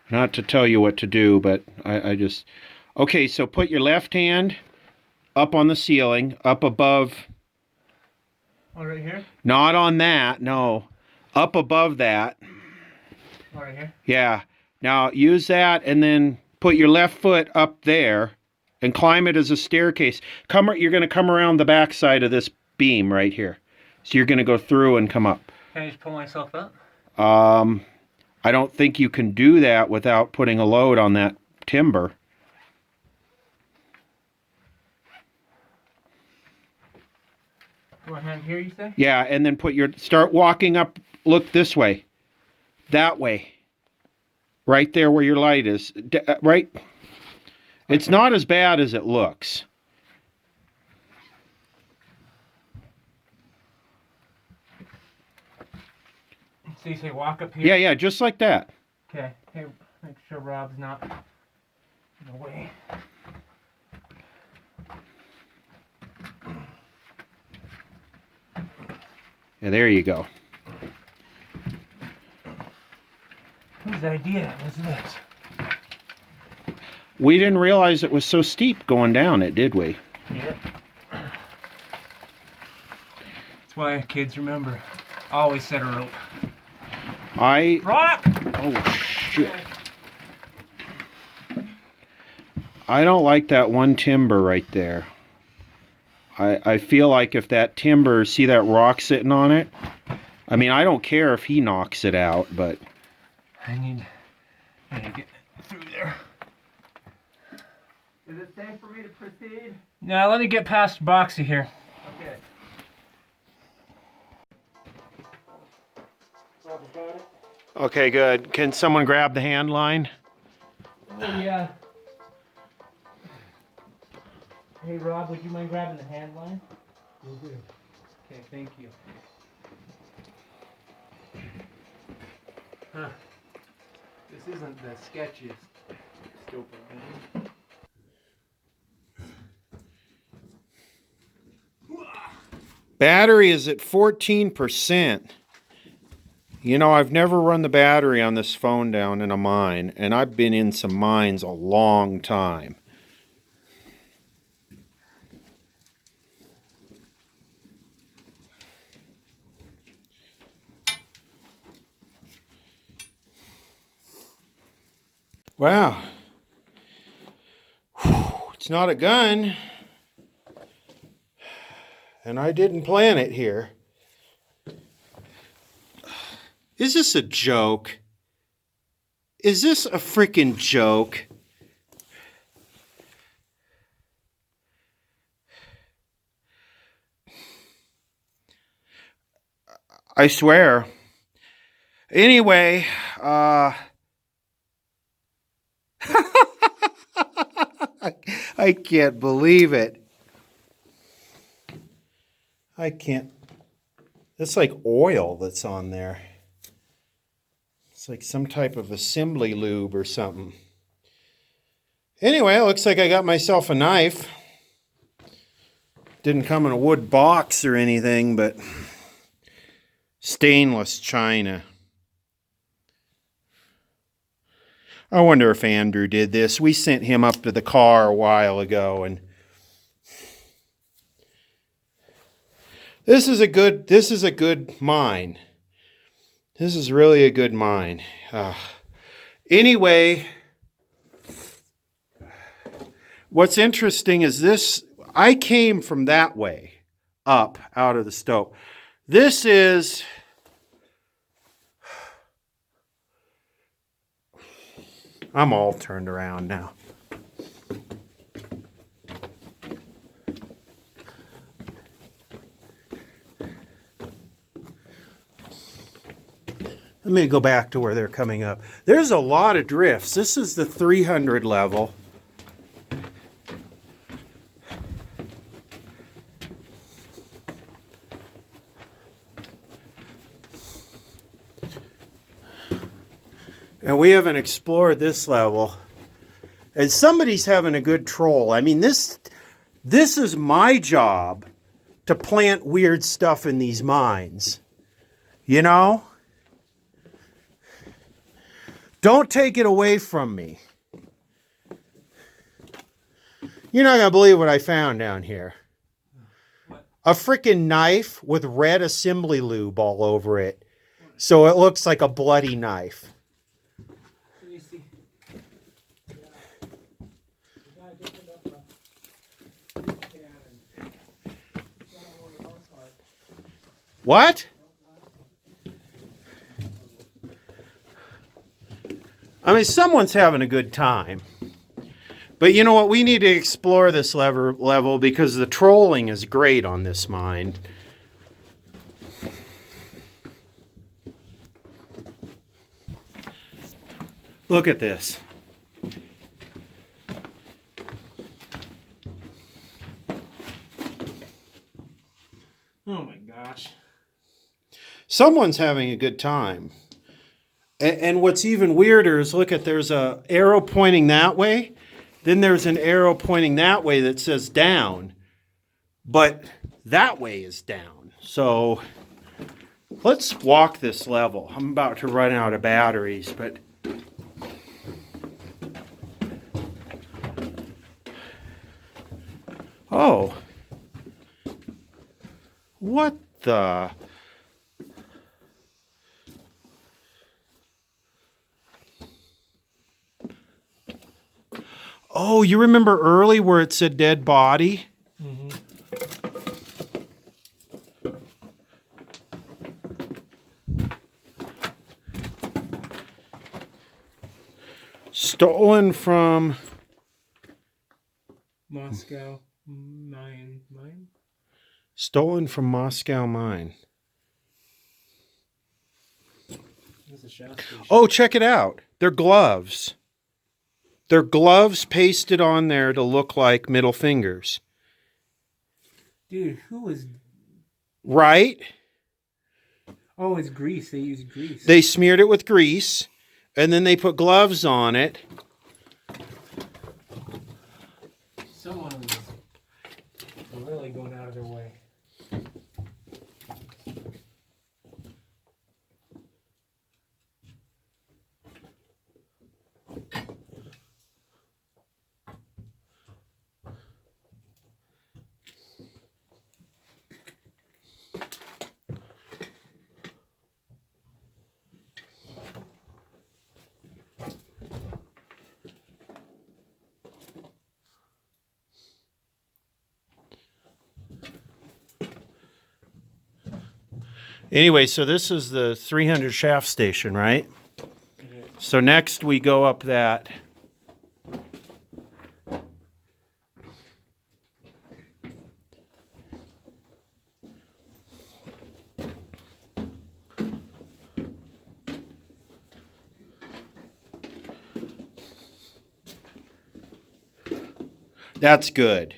Not to tell you what to do, but I just... Okay, so put your left hand up on the ceiling, up above... Oh, right here? Not on that, no. Up above that. Oh, right here? Yeah. Now use that and then put your left foot up there and climb it as a staircase. You're going to come around the back side of this beam right here. So you're going to go through and come up. Can I just pull myself up? I don't think you can do that without putting a load on that timber. One hand here, you say? Yeah, and then start walking up, look this way. That way. Right there where your light is. Right. It's not as bad as it looks. So you say walk up here? Yeah, yeah, just like that. Okay. Hey, make sure Rob's not in the way. Yeah, there you go. Whose idea was this? We didn't realize it was so steep going down it, did we? Yeah. That's why kids remember. Always set a rope. Rock! Oh, shit. I don't like that one timber right there. I feel like if that timber, see that rock sitting on it? I mean, I don't care if he knocks it out, but... I need to get through there. Is it safe for me to proceed? No, let me get past Boxy here. Okay. Okay, good. Can someone grab the hand line? Oh, yeah. Hey, Rob, would you mind grabbing the hand line? Will do. Okay, thank you. Huh. This isn't the sketchiest scope around. Battery is at 14%. You know, I've never run the battery on this phone down in a mine, and I've been in some mines a long time. Wow. It's not a gun. And I didn't plan it here. Is this a joke? Is this a freaking joke? I swear. Anyway, I can't believe it. I can't. It's like oil that's on there. It's like some type of assembly lube or something. Anyway, it looks like I got myself a knife. Didn't come in a wood box or anything, but stainless china. I wonder if Andrew did this. We sent him up to the car a while ago, and this is a good mine. This is really a good mine. Anyway, what's interesting is this. I came from that way up out of the stope. This is I'm all turned around now. Let me go back to where they're coming up. There's a lot of drifts. This is the 300 level. And we haven't explored this level. And somebody's having a good troll. I mean, this is my job to plant weird stuff in these mines. You know? Don't take it away from me. You're not going to believe what I found down here. A freaking knife with red assembly lube all over it. So it looks like a bloody knife. What? I mean, someone's having a good time. But you know what? We need to explore this level because the trolling is great on this mine. Look at this. Someone's having a good time. And what's even weirder is, look at, there's a arrow pointing that way. Then there's an arrow pointing that way that says down. But that way is down. So let's walk this level. I'm about to run out of batteries, but oh, what the? Oh, you remember early where it said dead body? Mm-hmm. Stolen from Moscow mine. Stolen from Moscow mine. That's a shaft station. Oh, check it out. They're gloves. They're gloves pasted on there to look like middle fingers. Dude, who was? Right? Oh, it's grease. They use grease. They smeared it with grease, and then they put gloves on it. Someone was really going out of their way. Anyway, so this is the 300 shaft station, right? So next we go up that. That's good.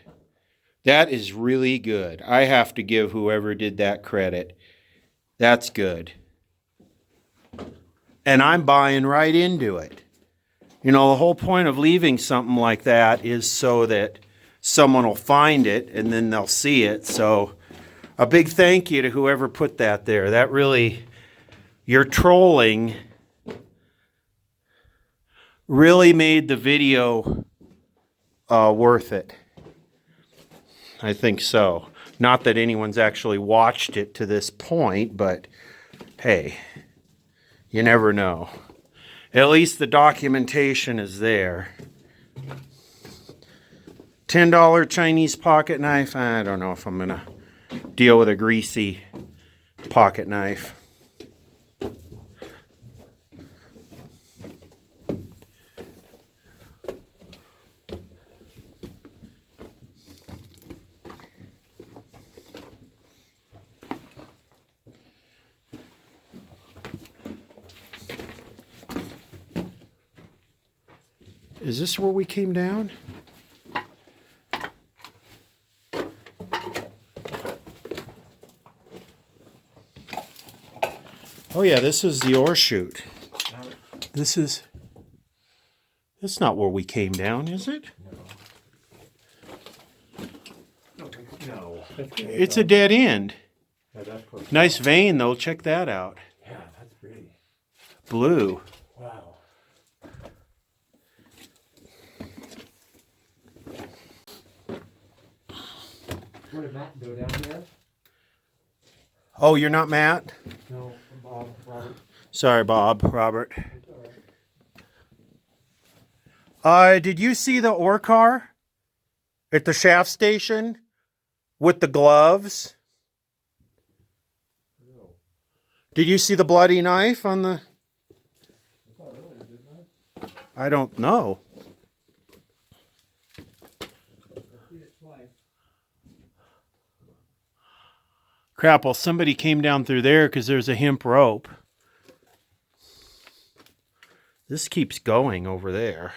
That is really good. I have to give whoever did that credit. That's good. And I'm buying right into it. You know, the whole point of leaving something like that is so that someone will find it and then they'll see it. So a big thank you to whoever put that there. That really, your trolling really made the video worth it. I think so. Not that anyone's actually watched it to this point, but hey, you never know. At least the documentation is there. $10 Chinese pocket knife. I don't know if I'm going to deal with a greasy pocket knife. Is this where we came down? Oh yeah, this is the ore chute. That's not where we came down, is it? No. It's a dead end. Yeah, that's close. Nice vein though, check that out. Yeah, that's pretty. Blue. Wow. Where did Matt go down there? Oh, you're not Matt? No, Bob, Robert. Sorry, Bob, Robert. Did you see the ore car at the shaft station with the gloves? No. Did you see the bloody knife on the... I don't know. Crap, well, somebody came down through there because there's a hemp rope. This keeps going over there.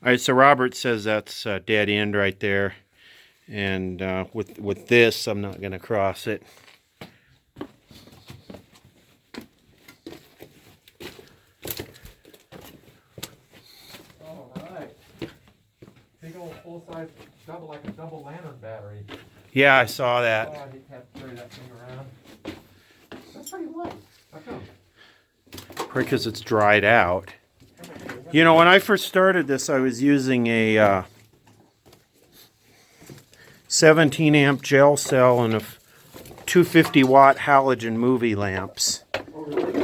All right, so Robert says that's a dead end right there. And with this, I'm not going to cross it. full-size, like a double lantern battery. Yeah, I saw Oh, that. I hate to have to carry that thing around. That's pretty light. How come? Because it's dried out. You know, when I first started this, I was using a 17 amp gel cell and a 250 watt halogen movie lamps.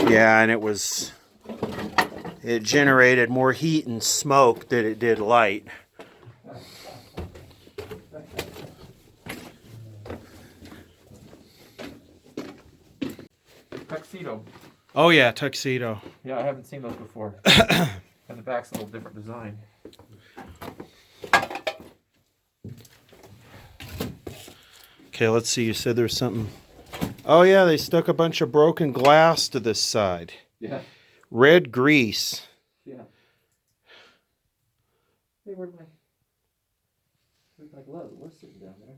Yeah, and it generated more heat and smoke than it did light. Tuxedo. Oh yeah, tuxedo. Yeah, I haven't seen those before. And the back's a little different design. Okay, let's see. You said there's something. Oh yeah, they stuck a bunch of broken glass to this side. Yeah. Red grease. Yeah. Hey, where's my glove? What's sitting down there?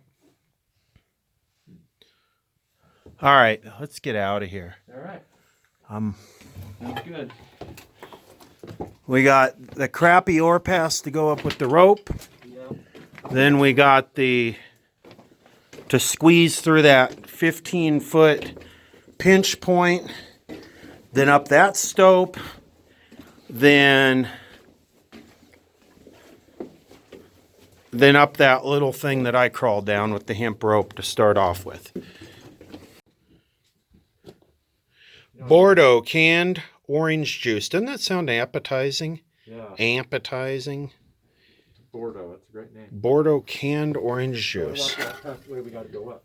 All right, let's get out of here. All right. Sounds good. We got the crappy ore pass to go up with the rope. Yeah. Then we got to squeeze through that 15-foot pinch point. Then up that stope. Then up that little thing that I crawled down with the hemp rope to start off with. Bordeaux canned orange juice. Doesn't that sound appetizing? Yeah. Appetizing. Bordeaux, that's a great name. Bordeaux canned orange juice. That's the way we got to go up.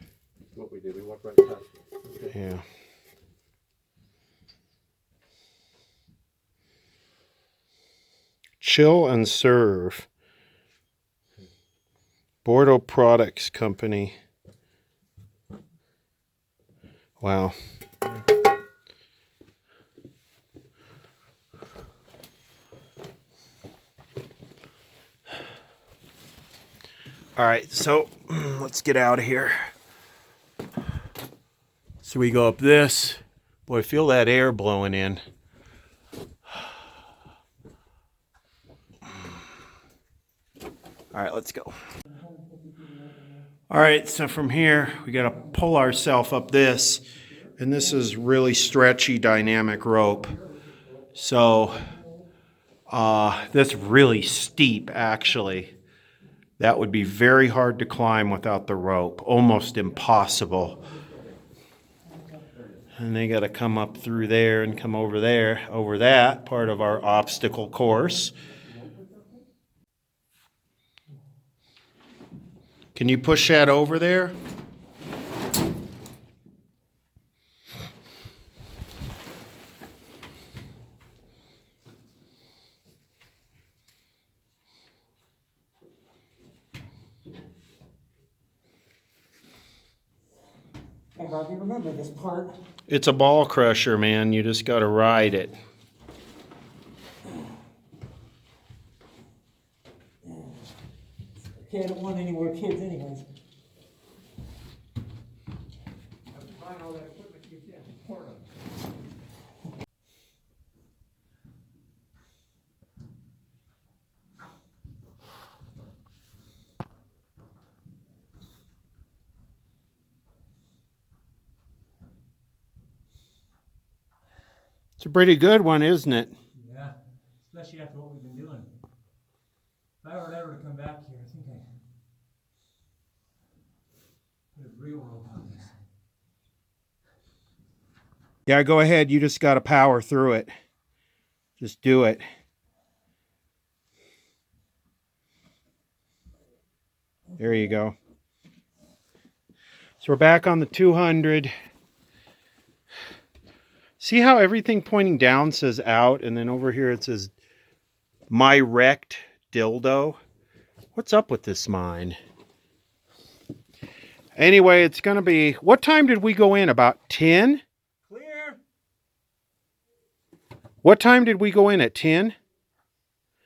That's what we did. We walked right past it. Okay. Yeah. Chill and serve. Bordeaux Products Company. Wow. All right, so let's get out of here. So we go up this. Boy, feel that air blowing in. All right, let's go. All right, so from here, we got to pull ourselves up this. And this is really stretchy, dynamic rope. So that's really steep, actually. That would be very hard to climb without the rope. Almost impossible. And they got to come up through there and come over there, over that part of our obstacle course. Can you push that over there? Hey, Robbie, remember this part? It's a ball crusher, man. You just got to ride it. Okay, I don't want any more kids anyways. It's a pretty good one, isn't it? Yeah, especially after what we've been doing. If I were ever to come back here, I think I'd put a real rope on this. Yeah, go ahead. You just got to power through it. Just do it. There you go. So we're back on the 200. See how everything pointing down says out, and then over here it says my wrecked dildo? What's up with this mine? Anyway, it's going to be... What time did we go in? About 10? Clear! What time did we go in? At 10?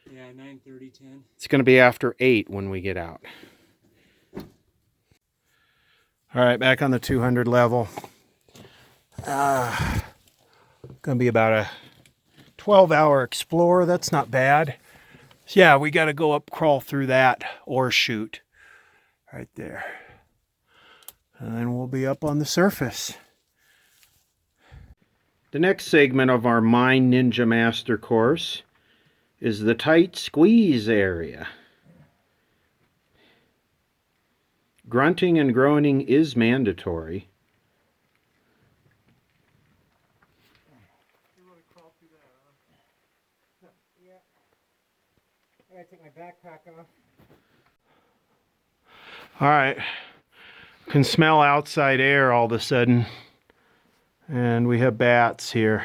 Yeah, 9:30, 10. It's going to be after 8 when we get out. All right, back on the 200 level. Going to be about a 12-hour explorer. That's not bad. So yeah, we got to go up, crawl through that ore chute right there. And then we'll be up on the surface. The next segment of our Mine Ninja Master course is the tight squeeze area. Grunting and groaning is mandatory. I gotta take my backpack off. All right, can smell outside air all of a sudden, and we have bats here.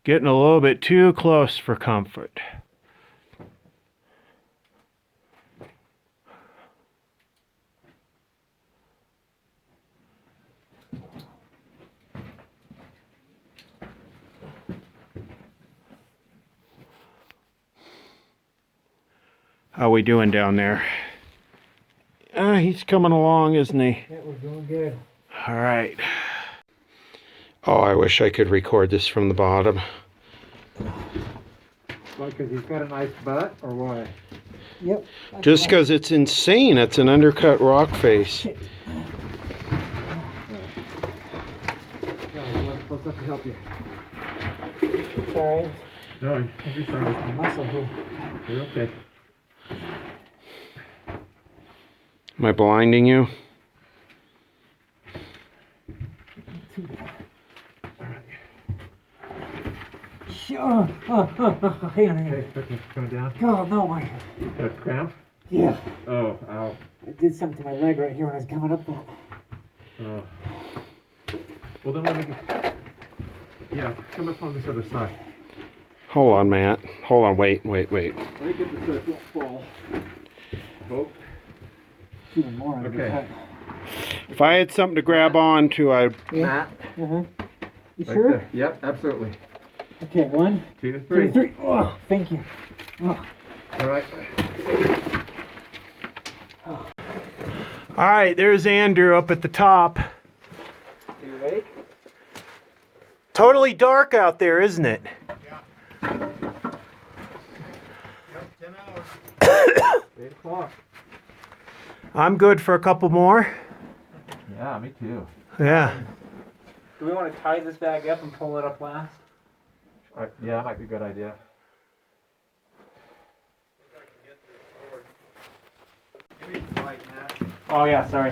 Getting a little bit too close for comfort. How we doing down there? He's coming along, isn't he? Yeah, we're doing good. All right. Oh, I wish I could record this from the bottom. Why, because he's got a nice butt, or why? Yep. Just because it's insane. It's an undercut rock face. What's up to help you? Sorry. No, you're sorry. My muscle here. You're okay. Am I blinding you? Sure. Hang on. Okay, coming down. Oh, no, my. Got a cramp? Yeah. Oh, ow. I did something to my leg right here when I was coming up. Oh. Well, then let me get... Yeah, come up on this other side. Hold on, Matt. Hold on. Wait. Let me get this so it won't fall. Oh. Even more. Okay. If I had something to grab on to, I'd... Matt. Uh-huh. You Right sure? there. Yep, absolutely. Okay, 1, 2 to 2, 3. 3. Oh, thank you. Oh. All right. All right, there's Andrew up at the top. You awake? Totally dark out there, isn't it? Yep, 10 hours. 8 o'clock. I'm good for a couple more. Yeah, me too. Yeah. Do we want to tie this bag up and pull it up last? Yeah, that might be a good idea. Oh yeah, sorry.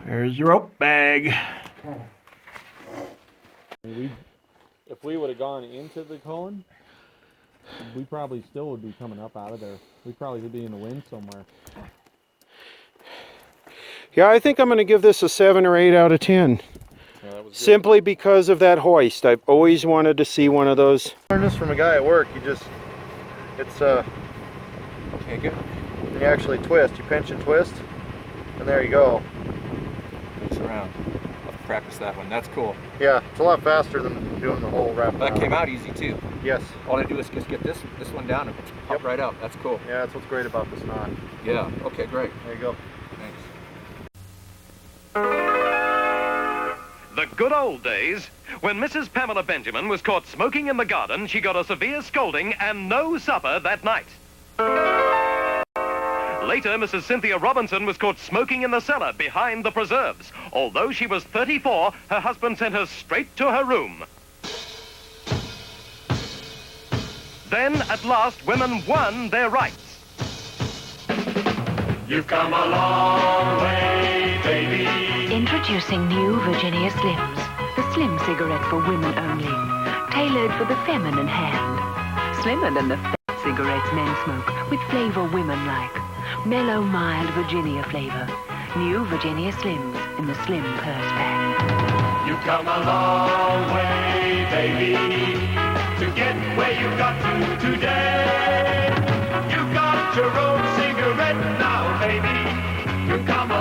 There's your rope bag. If we would have gone into the cone, we probably still would be coming up out of there. We'd probably be in the wind somewhere. Yeah, I think I'm going to give this a 7 or 8 out of 10. Yeah, that was good. Simply because of that hoist. I've always wanted to see one of those. Learned this from a guy at work. It's Okay, good. you actually twist. You pinch and twist, and there you go. Mix around. I'll practice that one. That's cool. Yeah, it's a lot faster than doing the whole wrap. That came out easy too. Yes. All I do is just get this one down and pop right out. That's cool. Yeah, that's what's great about this knot. Yeah. Okay, great. There you go. Thanks. The good old days. When Mrs. Pamela Benjamin was caught smoking in the garden, she got a severe scolding and no supper that night. Later, Mrs. Cynthia Robinson was caught smoking in the cellar behind the preserves. Although she was 34, her husband sent her straight to her room. Then, at last, women won their rights. You've come a long way, baby. Introducing new Virginia Slims, the slim cigarette for women only, tailored for the feminine hand. Slimmer than the fat cigarettes men smoke, with flavor women like. Mellow, mild Virginia flavor. New Virginia Slims in the slim purse pack. You've come a long way, baby, to get where you got to today. You've got your own cigarette now, baby. You've come a